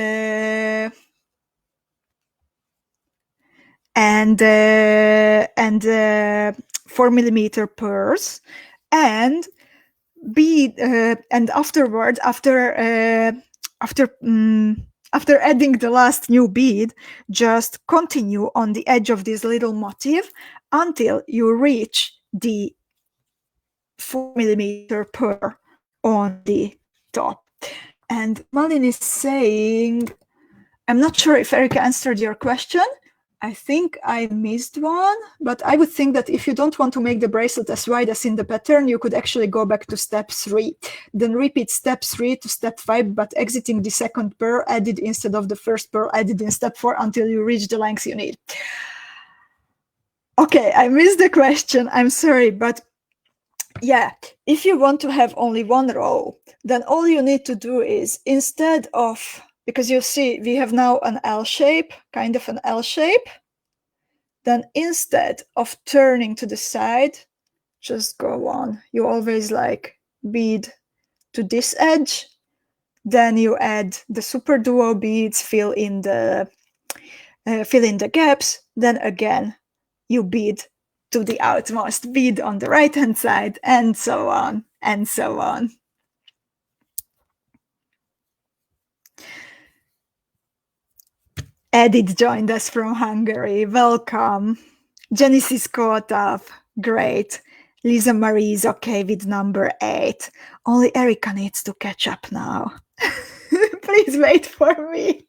4mm pearls, and bead and afterwards, after adding the last new bead, just continue on the edge of this little motif until you reach the 4mm pearl on the top. And Malin is saying, I'm not sure if Erika answered your question. I think I missed one, but I would think that if you don't want to make the bracelet as wide as in the pattern, you could actually go back to step 3. Then repeat step 3 to step 5, but exiting the second pearl added instead of the first pearl added in step 4 until you reach the length you need. Okay, I missed the question. I'm sorry, but yeah, if you want to have only one row, then all you need to do is, instead of, because you see we have now an L shape, kind of an L shape, then instead of turning to the side, just go on. You always like bead to this edge, then you add the SUPERDUO beads, fill in the gaps, then again you bead to the outmost bead on the right hand side, and so on and so on. Edith joined us from Hungary. Welcome. Genesis caught up. Great. Lisa Marie is okay with number 8. Only Erika needs to catch up now. Please wait for me.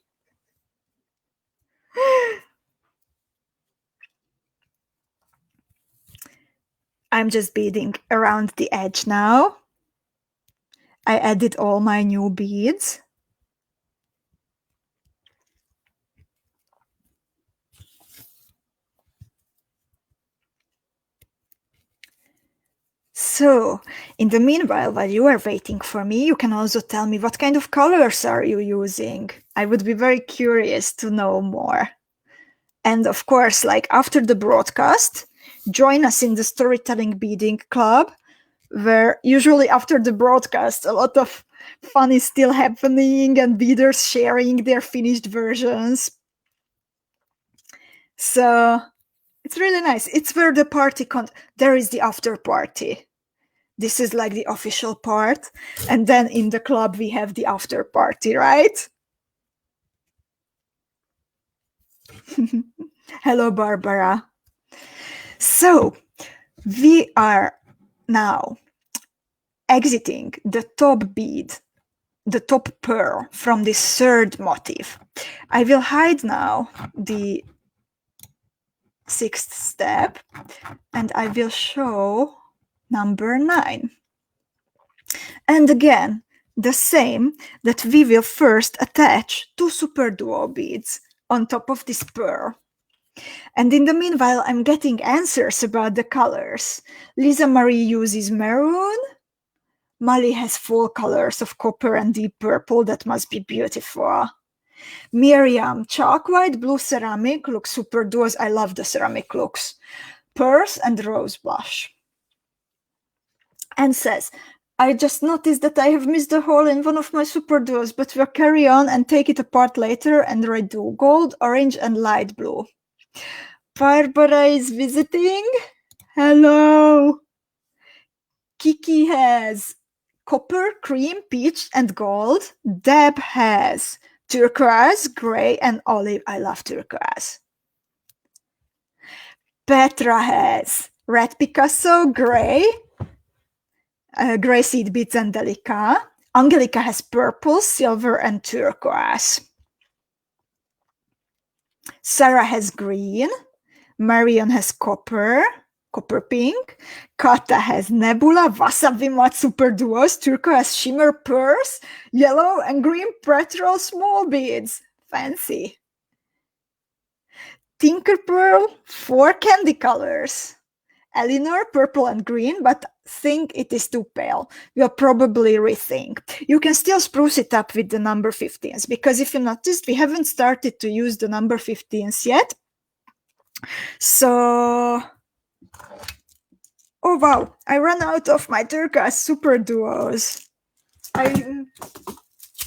I'm just beading around the edge now. I added all my new beads. So, in the meanwhile, while you are waiting for me, you can also tell me what kind of colors are you using? I would be very curious to know more. And of course, like after the broadcast, join us in the Storytelling Beading Club, where usually after the broadcast, a lot of fun is still happening and beaders sharing their finished versions. So it's really nice. It's where the party there is the after party. This is like the official part. And then in the club, we have the after party, right? Hello, Barbara. So we are now exiting the top bead, the top pearl from this third motif. I will hide now the 6th step and I will show number 9. And again, the same, that we will first attach 2 SUPERDUO beads on top of this pearl. And in the meanwhile, I'm getting answers about the colors. Lisa Marie uses maroon. Molly has full colors of copper and deep purple. That must be beautiful. Miriam, chalk white, blue ceramic, looks super duos. I love the ceramic looks. Pearls and rose blush. And says, I just noticed that I have missed a hole in one of my super duos, but we'll carry on and take it apart later and redo gold, orange, and light blue. Barbara is visiting. Hello. Kiki has copper, cream, peach, and gold. Deb has turquoise, gray, and olive. I love turquoise. Petra has red Picasso, gray, gray seed beads, and DELICA. Angelica has purple, silver, and turquoise. Sarah has green. Marion has copper pink. Kata has nebula, wasabi mat super duos, turquoise shimmer pearls, yellow and green petrol small beads. Fancy. Tinker Pearl, 4 candy colors. Eleanor, purple and green, but think it is too pale. We'll probably rethink. You can still spruce it up with the number 15s, because if you noticed, we haven't started to use the number 15s yet. So, oh wow, I ran out of my turquoise super duos. I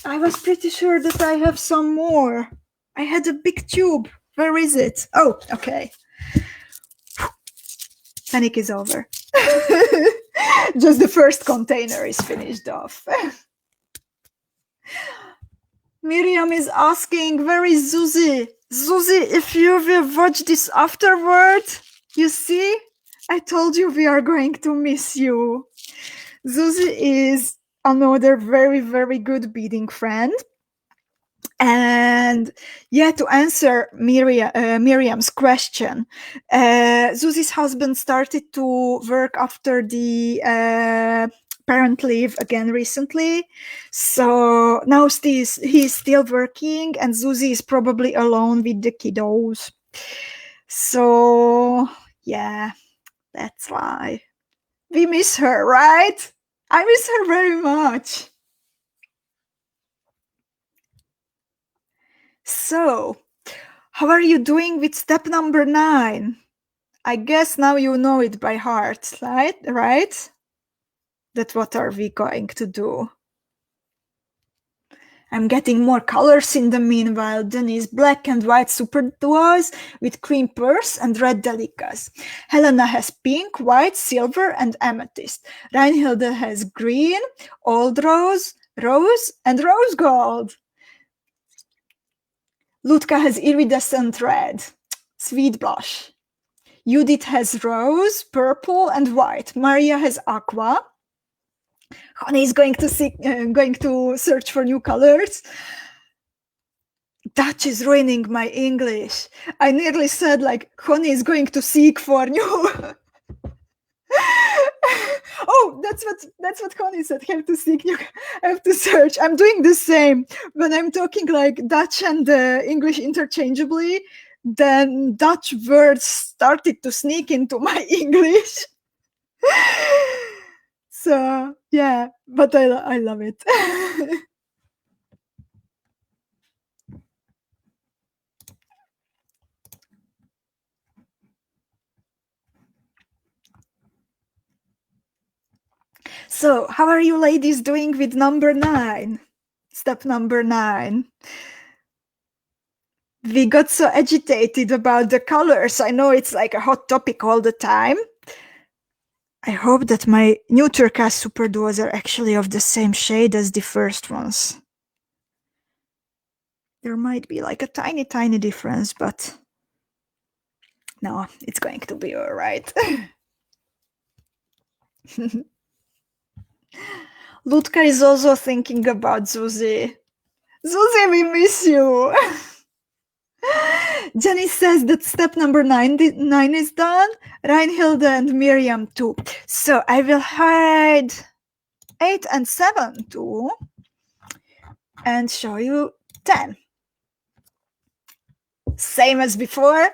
was pretty sure that I have some more. I had a big tube. Where is it? Oh, okay. Panic is over. Just the first container is finished off. Miriam is asking, where is Zuzi? Zuzi, if you will watch this afterward, you see, I told you we are going to miss you. Zuzi is another very, very good beading friend. And yeah, to answer Miriam's question, Zuzi's husband started to work after the parent leave again recently. So now he's still working and Zuzi is probably alone with the kiddos. So yeah, that's why. We miss her, right? I miss her very much. So, how are you doing with step number 9? I guess now you know it by heart, right? That what are we going to do? I'm getting more colors in the meanwhile. Denise, black and white super duos with cream pearls and red delicas. Helena has pink, white, silver, and amethyst. Reinhilde has green, old rose, and rose gold. Ludka has iridescent red, sweet blush. Judith has rose, purple, and white. Maria has aqua. Honey is going to search for new colors. Dutch is ruining my English. I nearly said like Connie is going to seek for new. Oh, that's what Connie said. Have to seek new. Have to search. I'm doing the same when I'm talking like Dutch and English interchangeably. Then Dutch words started to sneak into my English. So yeah, but I love it. So how are you ladies doing with number 9? Step number 9. We got so agitated about the colors. I know it's like a hot topic all the time. I hope that my new turquoise superduos are actually of the same shade as the first ones. There might be like a tiny, tiny difference, but no, it's going to be all right. Lutka is also thinking about Zuzi. Zuzi, we miss you. Jenny says that step number 9 is done. Reinhilde and Miriam too. So I will hide 8 and 7 too and show you 10. Same as before.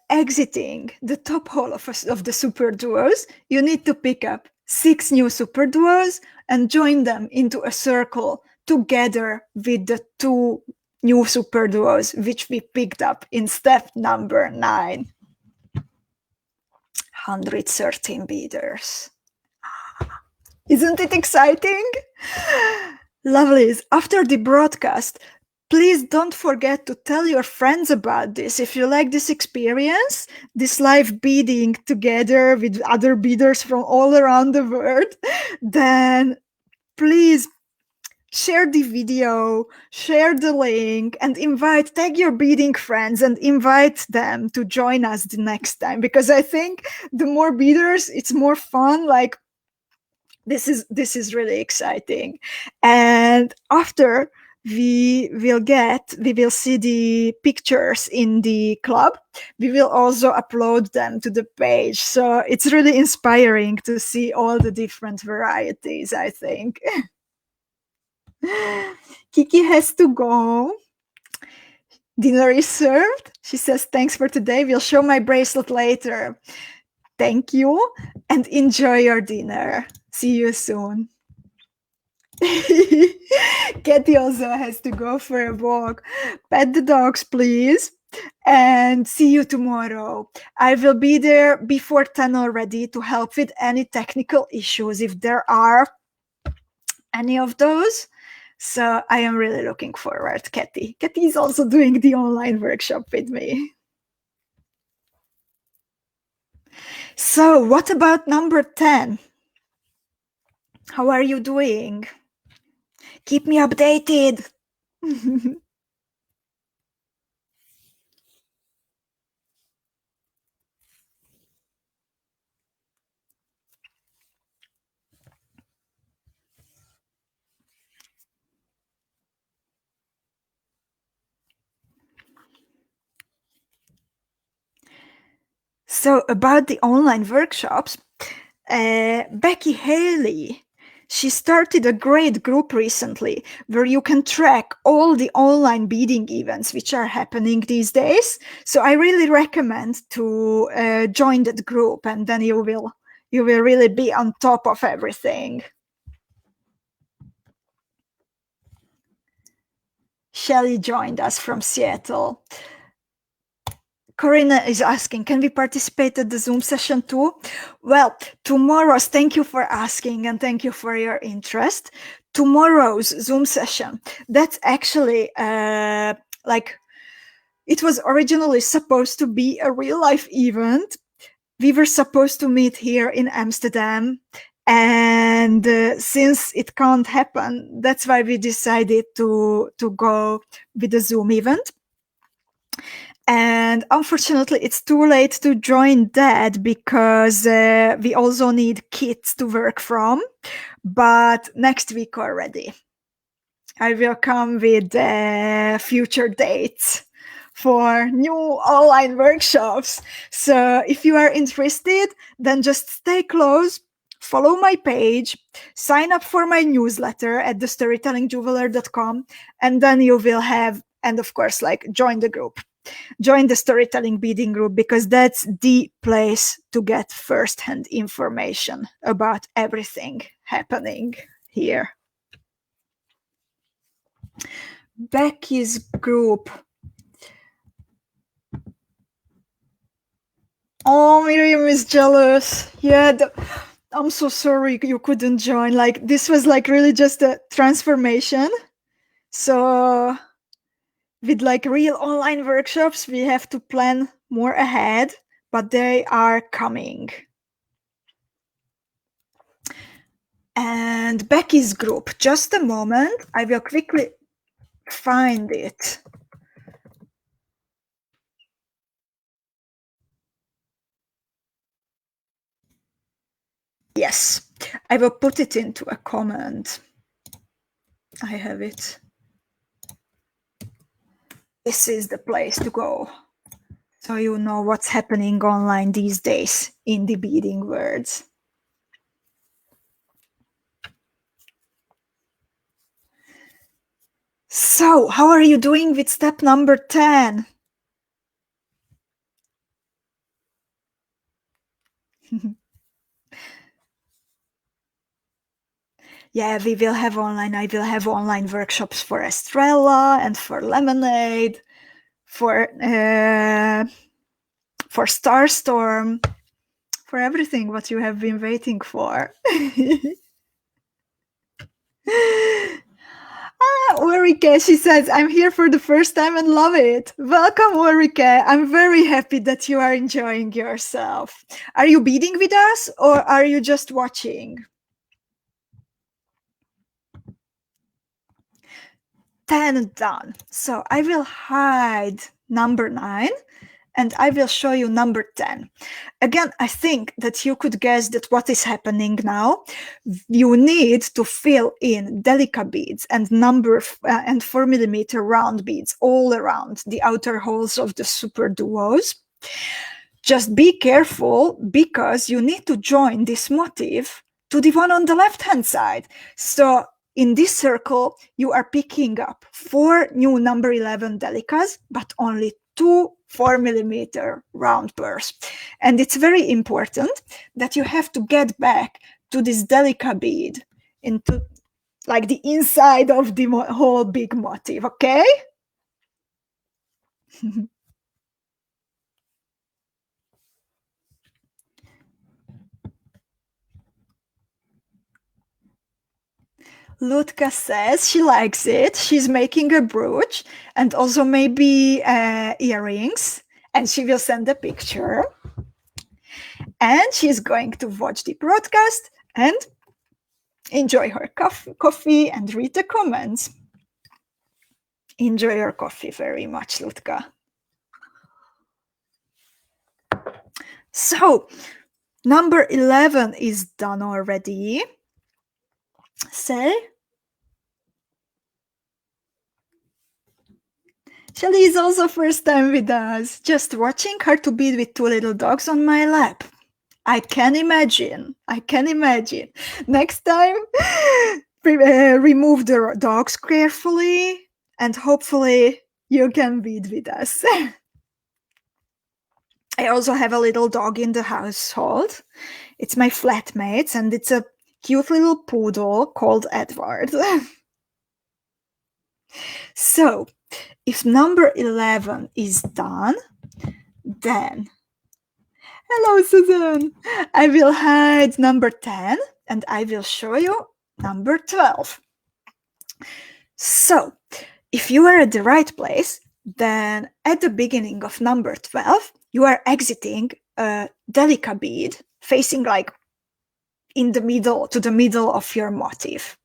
Exiting the top hole of the super duos, you need to pick up 6 new super duos and join them into a circle together with the 2 new super duos which we picked up in step number 9. 113 beaders. Isn't it exciting? Lovelies, after the broadcast, please don't forget to tell your friends about this. If you like this experience, this live beading together with other beaders from all around the world, then please share the video, share the link, and tag your beading friends and invite them to join us the next time. Because I think the more beaders, it's more fun. Like this is really exciting. And after we will see the pictures in the club. We will also upload them to the page. So it's really inspiring to see all the different varieties, I think. Kiki has to go. Dinner is served. She says, thanks for today. We'll show my bracelet later. Thank you and enjoy your dinner. See you soon. Katie also has to go for a walk. Pet the dogs, please. And see you tomorrow. I will be there before 10 already to help with any technical issues if there are any of those. So I am really looking forward, Katie. Katie is also doing the online workshop with me. So what about number 10? How are you doing? Keep me updated. So about the online workshops, Becky Haley, she started a great group recently where you can track all the online beading events which are happening these days. So I really recommend to join that group, and then you will really be on top of everything. Shelly joined us from Seattle. Corinna is asking, can we participate at the Zoom session too? Well, tomorrow's, thank you for asking and thank you for your interest. Tomorrow's Zoom session, that's actually like, it was originally supposed to be a real life event. We were supposed to meet here in Amsterdam. And since it can't happen, that's why we decided to go with the Zoom event. And unfortunately, it's too late to join that because we also need kits to work from, but next week already. I will come with future dates for new online workshops. So if you are interested, then just stay close, follow my page, sign up for my newsletter at thestorytellingjeweler.com, and then you will have, and of course, like join the group. Join the storytelling beading group, because that's the place to get first-hand information about everything happening here. Becky's group. Oh, Miriam is jealous. Yeah, I'm so sorry you couldn't join. Like, this was like really just a transformation. So with like real online workshops, we have to plan more ahead, but they are coming. And Becky's group, just a moment, I will quickly find it. Yes, I will put it into a comment. I have it. This is the place to go, so you know what's happening online these days in the beading words. So, how are you doing with step number 10? Yeah, we will have online. I will have online workshops for Estrella and for Lemonade, for Starstorm, for everything what you have been waiting for. Erika, she says, I'm here for the first time and love it. Welcome, Erika. I'm very happy that you are enjoying yourself. Are you beading with us, or are you just watching? 10 done. So I will hide number 9 and I will show you number 10. Again, I think that you could guess that what is happening now. You need to fill in DELICA beads and and 4mm round beads all around the outer holes of the SUPERDUOs. Just be careful, because you need to join this motif to the one on the left-hand side. So in this circle, you are picking up 4 new number 11 delicas, but only 2 4mm round pearls. And it's very important that you have to get back to this delica bead, into like the inside of the whole big motif, okay? Lutka says she likes it. She's making a brooch and also maybe earrings, and she will send a picture. And she's going to watch the broadcast and enjoy her coffee and read the comments. Enjoy your coffee very much, Lutka. So, number 11 is done already. Say, Shelly is also first time with us, just watching her to bead with 2 little dogs on my lap. I can imagine. I can imagine. Next time, remove the dogs carefully, and hopefully you can bead with us. I also have a little dog in the household. It's my flatmate, and it's a cute little poodle called Edward. So, if number 11 is done, then, hello, Susan. I will hide number 10 and I will show you number 12. So, if you are at the right place, then at the beginning of number 12, you are exiting a delica bead facing like in the middle, to the middle of your motif.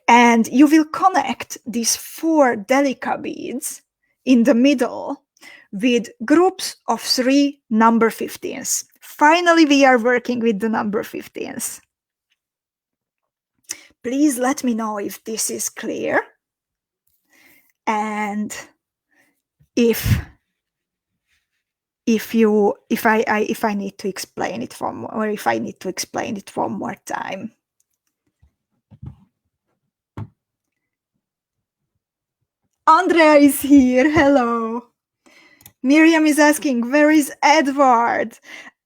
And you will connect these 4 delica beads in the middle with groups of 3 number 15s. Finally, we are working with the number 15s. Please let me know if this is clear. And if I need to explain it or if I need to explain it one more time. Andrea is here. Hello. Miriam is asking, where is Edward?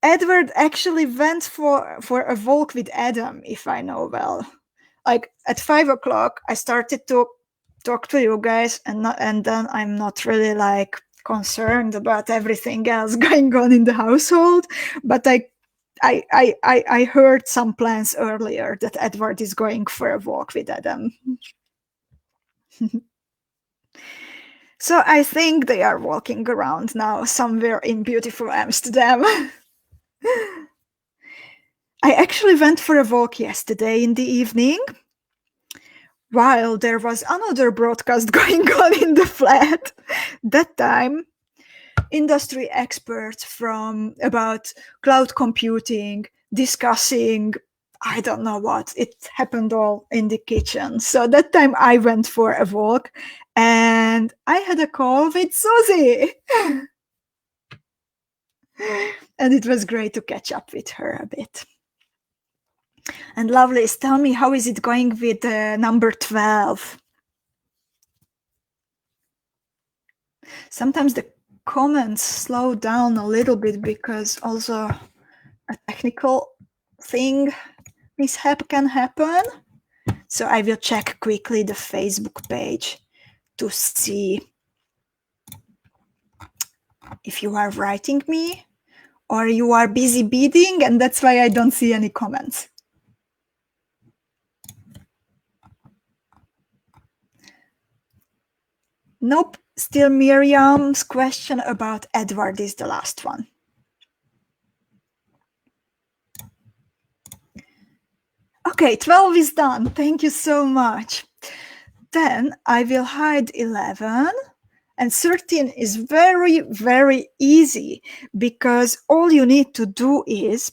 Edward actually went for a walk with Adam, if I know well. Like at 5 o'clock, I started to talk to you guys, and then I'm not really like concerned about everything else going on in the household. But I heard some plans earlier that Edward is going for a walk with Adam. So I think they are walking around now somewhere in beautiful Amsterdam. I actually went for a walk yesterday in the evening while there was another broadcast going on in the flat. That time, industry experts from about cloud computing discussing I don't know what. It happened all in the kitchen. So that time I went for a walk and I had a call with Susie. And it was great to catch up with her a bit. And Lovelace, tell me, how is it going with number 12? Sometimes the comments slow down a little bit because also a technical thing mishap can happen. So I will check quickly the Facebook page to see if you are writing me or you are busy beading, and that's why I don't see any comments. Nope, still Miriam's question about Edward is the last one. Okay, 12 is done. Thank you so much. Then I will hide 11, and 13 is very, very easy because all you need to do is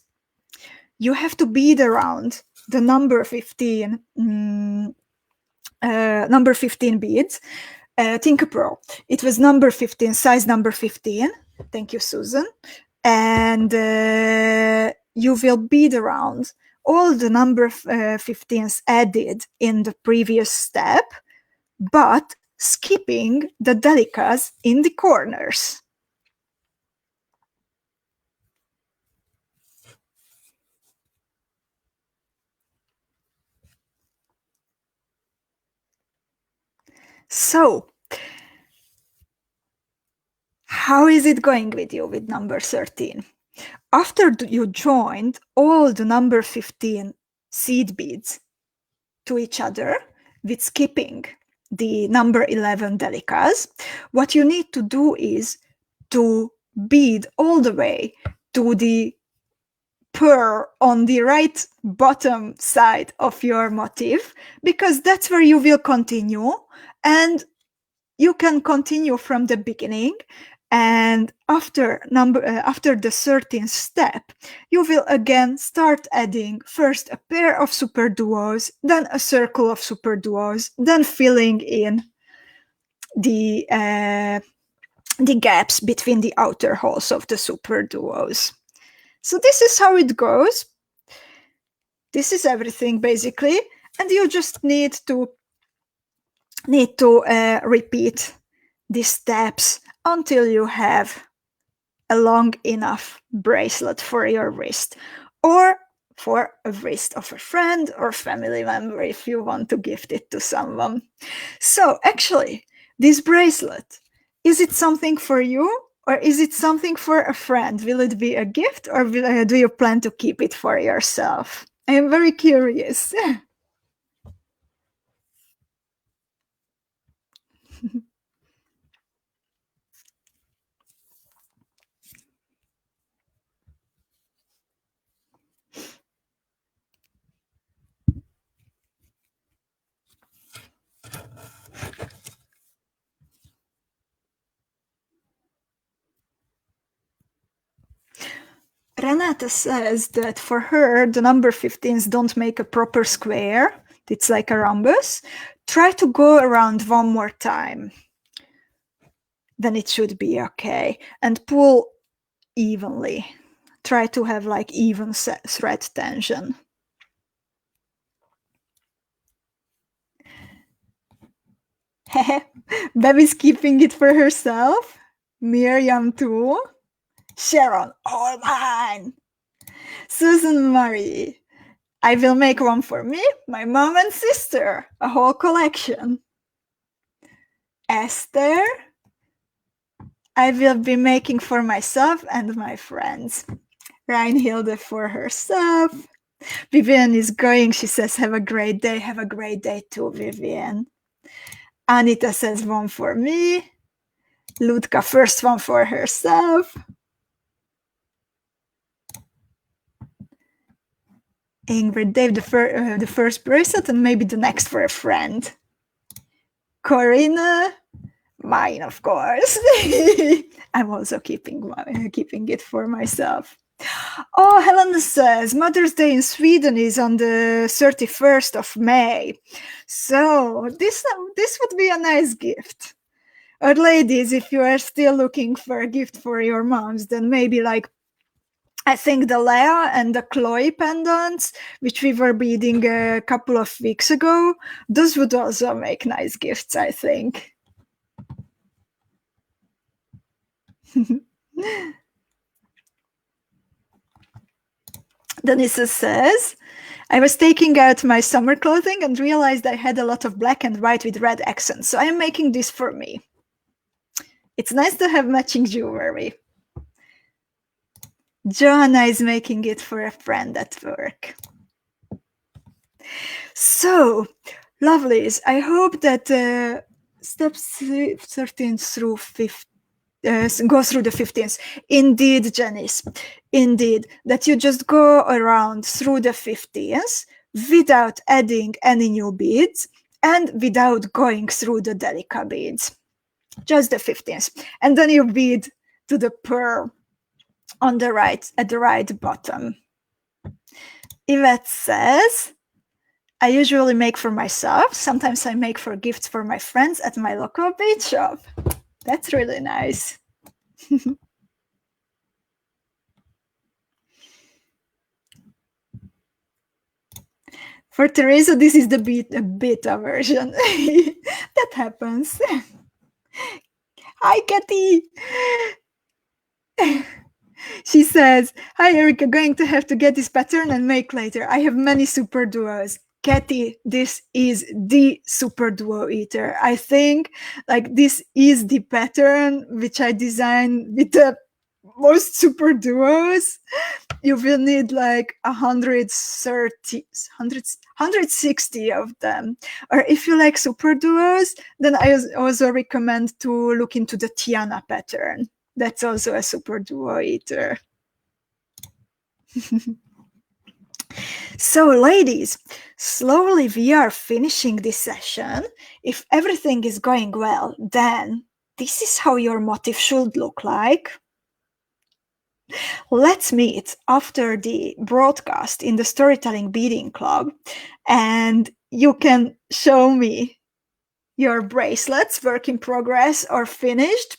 you have to bead around the number 15, number 15 beads. Tinker it was number 15, size number 15. Thank you, Susan. And you will bead around all the number 15s added in the previous step, but skipping the delicas in the corners. So, how is it going with you with number 13? After you joined all the number 15 seed beads to each other with skipping the number 11 delicas, what you need to do is to bead all the way to the pearl on the right bottom side of your motif, because that's where you will continue, and you can continue from the beginning. And after the 13th step, you will again start adding first a pair of superduos, then a circle of superduos, then filling in the gaps between the outer holes of the superduos. So this is how it goes. This is everything basically, and you just need to repeat these steps until you have a long enough bracelet for your wrist, or for a wrist of a friend or family member if you want to gift it to someone. So actually, this bracelet, is it something for you or is it something for a friend? Will it be a gift, or do you plan to keep it for yourself? I am very curious. Renata says that for her, the number 15s don't make a proper square. It's like a rhombus. Try to go around one more time. then it should be okay. And pull evenly. Try to have like even thread tension. Baby's keeping it for herself. Miriam too. Sharon, all mine. Susan Marie, I will make one for me, my mom and sister, a whole collection. Esther, I will be making for myself and my friends. Reinhilde for herself. Vivian is going, she says, have a great day. Have a great day too, Vivian. Anita says one for me. Ludka, first one for herself. Ingrid, Dave, the first bracelet and maybe the next for a friend. Corinna, mine, of course. I'm also keeping it for myself. Oh, Helen says Mother's Day in Sweden is on the 31st of May. So this would be a nice gift. Or ladies, if you are still looking for a gift for your moms, then maybe like I think the Leah and the Chloe pendants, which we were beading a couple of weeks ago, those would also make nice gifts, I think. Denisa says, I was taking out my summer clothing and realized I had a lot of black and white with red accents, so I am making this for me. It's nice to have matching jewelry. Joanna is making it for a friend at work. So, lovelies, I hope that steps 13 through 15 go through the 15th. Indeed, Janice, indeed, that you just go around through the 15th without adding any new beads and without going through the DELICA beads. Just the 15th. And then you bead to the pearl on the right, at the right bottom. Yvette says, I usually make for myself. Sometimes I make for gifts for my friends at my local bead shop. That's really nice. For Teresa, this is the beta version. That happens. Hi, Kathy. She says, hi, Erika, going to have to get this pattern and make later. I have many super duos. Kathy, this is the super duo eater. I think like this is the pattern which I designed with the most super duos. You will need like 160 of them. Or if you like super duos, then I also recommend to look into the Tiana pattern. That's also a super duo eater. So, ladies, slowly we are finishing this session. If everything is going well, then this is how your motif should look like. Let's meet after the broadcast in the Storytelling Beading Club, and you can show me your bracelets, work in progress or finished.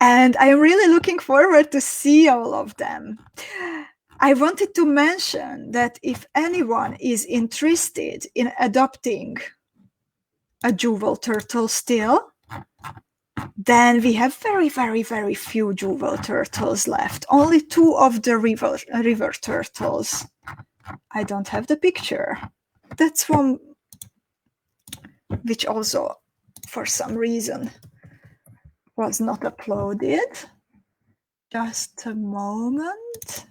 And I'm really looking forward to see all of them. I wanted to mention that if anyone is interested in adopting a jewel turtle still, then we have very, very, very few jewel turtles left. Only 2 of the river turtles. I don't have the picture. That's one which also, for some reason, was not uploaded. Just a moment.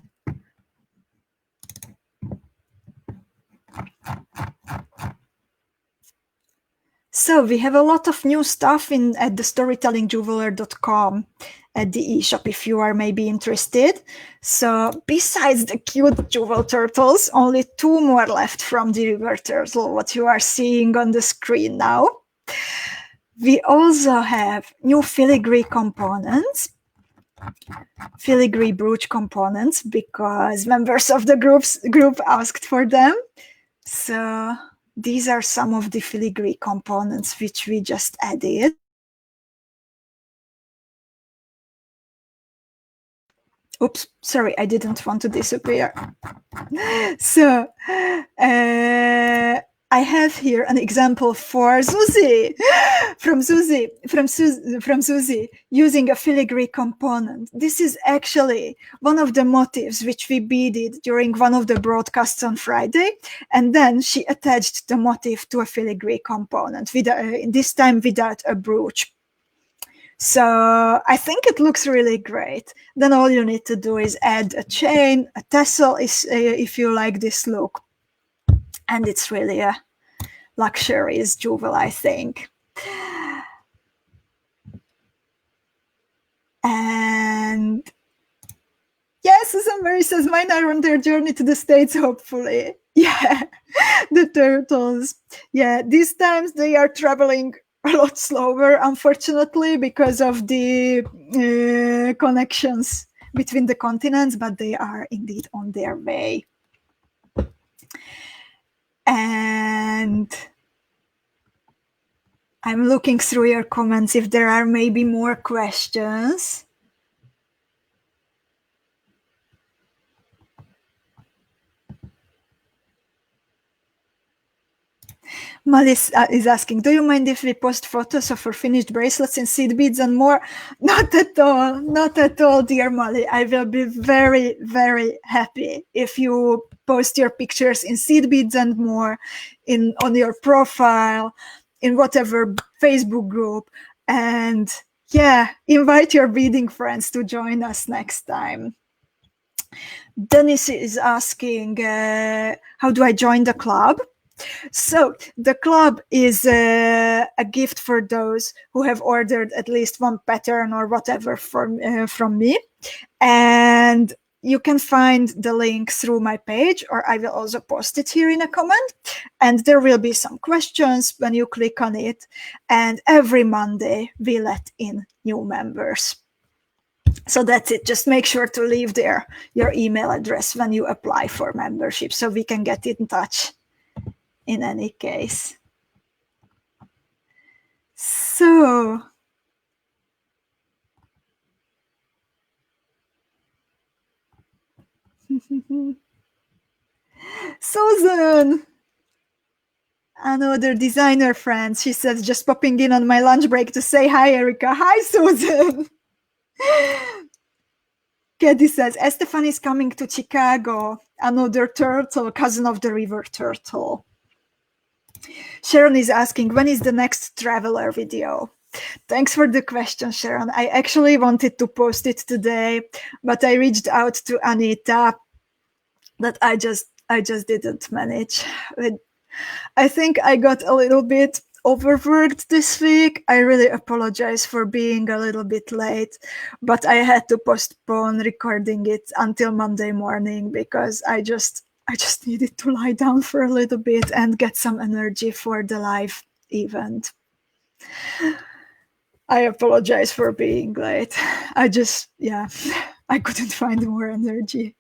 So we have a lot of new stuff at the storytellingjeweler.com at the eShop if you are maybe interested. So besides the cute jewel turtles, only 2 more left from the river turtle, what you are seeing on the screen now. We also have new filigree components, filigree brooch components, because members of the group asked for them. So these are some of the filigree components which we just added. Oops, sorry, I didn't want to disappear. So I have here an example for Susie, from Susie, using a filigree component. This is actually one of the motifs which we beaded during one of the broadcasts on Friday, and then she attached the motif to a filigree component, this time without a brooch. So I think it looks really great. Then all you need to do is add a chain, a tassel, if you like this look. And it's really a luxurious jewel, I think. And yes, Susan Mary says, mine are on their journey to the States, hopefully. Yeah, the turtles. Yeah, these times they are traveling a lot slower, unfortunately, because of the connections between the continents, but they are indeed on their way. And I'm looking through your comments if there are maybe more questions. Malis is asking, do you mind if we post photos of our finished bracelets and seed beads and more? Not at all, not at all, dear Molly. I will be very, very happy if you post your pictures in seed beads and more on your profile, in whatever Facebook group. And yeah, invite your beading friends to join us next time. Dennis is asking, how do I join the club? So the club is a gift for those who have ordered at least one pattern or whatever from me. And you can find the link through my page, or I will also post it here in a comment. And there will be some questions when you click on it. And every Monday, we let in new members. So that's it. Just make sure to leave there your email address when you apply for membership so we can get in touch. In any case. So, Susan, another designer friend, she says, just popping in on my lunch break to say hi, Erika. Hi, Susan. Katie says, Estefan is coming to Chicago, another turtle, cousin of the river turtle. Sharon is asking, when is the next traveler video? Thanks for the question, Sharon. I actually wanted to post it today, but I reached out to Anita that I just didn't manage. I think I got a little bit overworked this week. I really apologize for being a little bit late, but I had to postpone recording it until Monday morning because I just needed to lie down for a little bit and get some energy for the live event. I apologize for being late. I couldn't find more energy.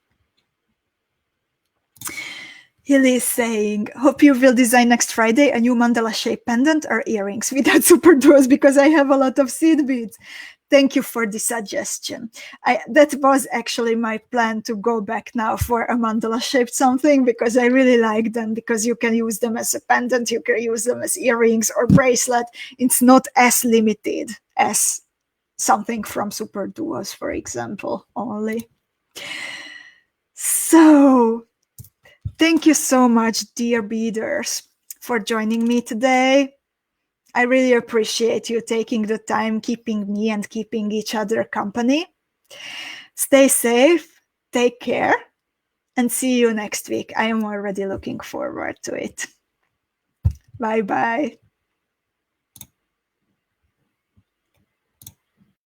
Hilly is saying, hope you will design next Friday a new mandala shape pendant or earrings without SUPERDUOs because I have a lot of seed beads. Thank you for the suggestion. That was actually my plan to go back now for a mandala shaped something because I really like them, because you can use them as a pendant, you can use them as earrings or bracelet. It's not as limited as something from SUPERDUOs, for example, only. So, thank you so much, dear beaders, for joining me today. I really appreciate you taking the time, keeping me and keeping each other company. Stay safe, take care, and see you next week. I am already looking forward to it. Bye-bye.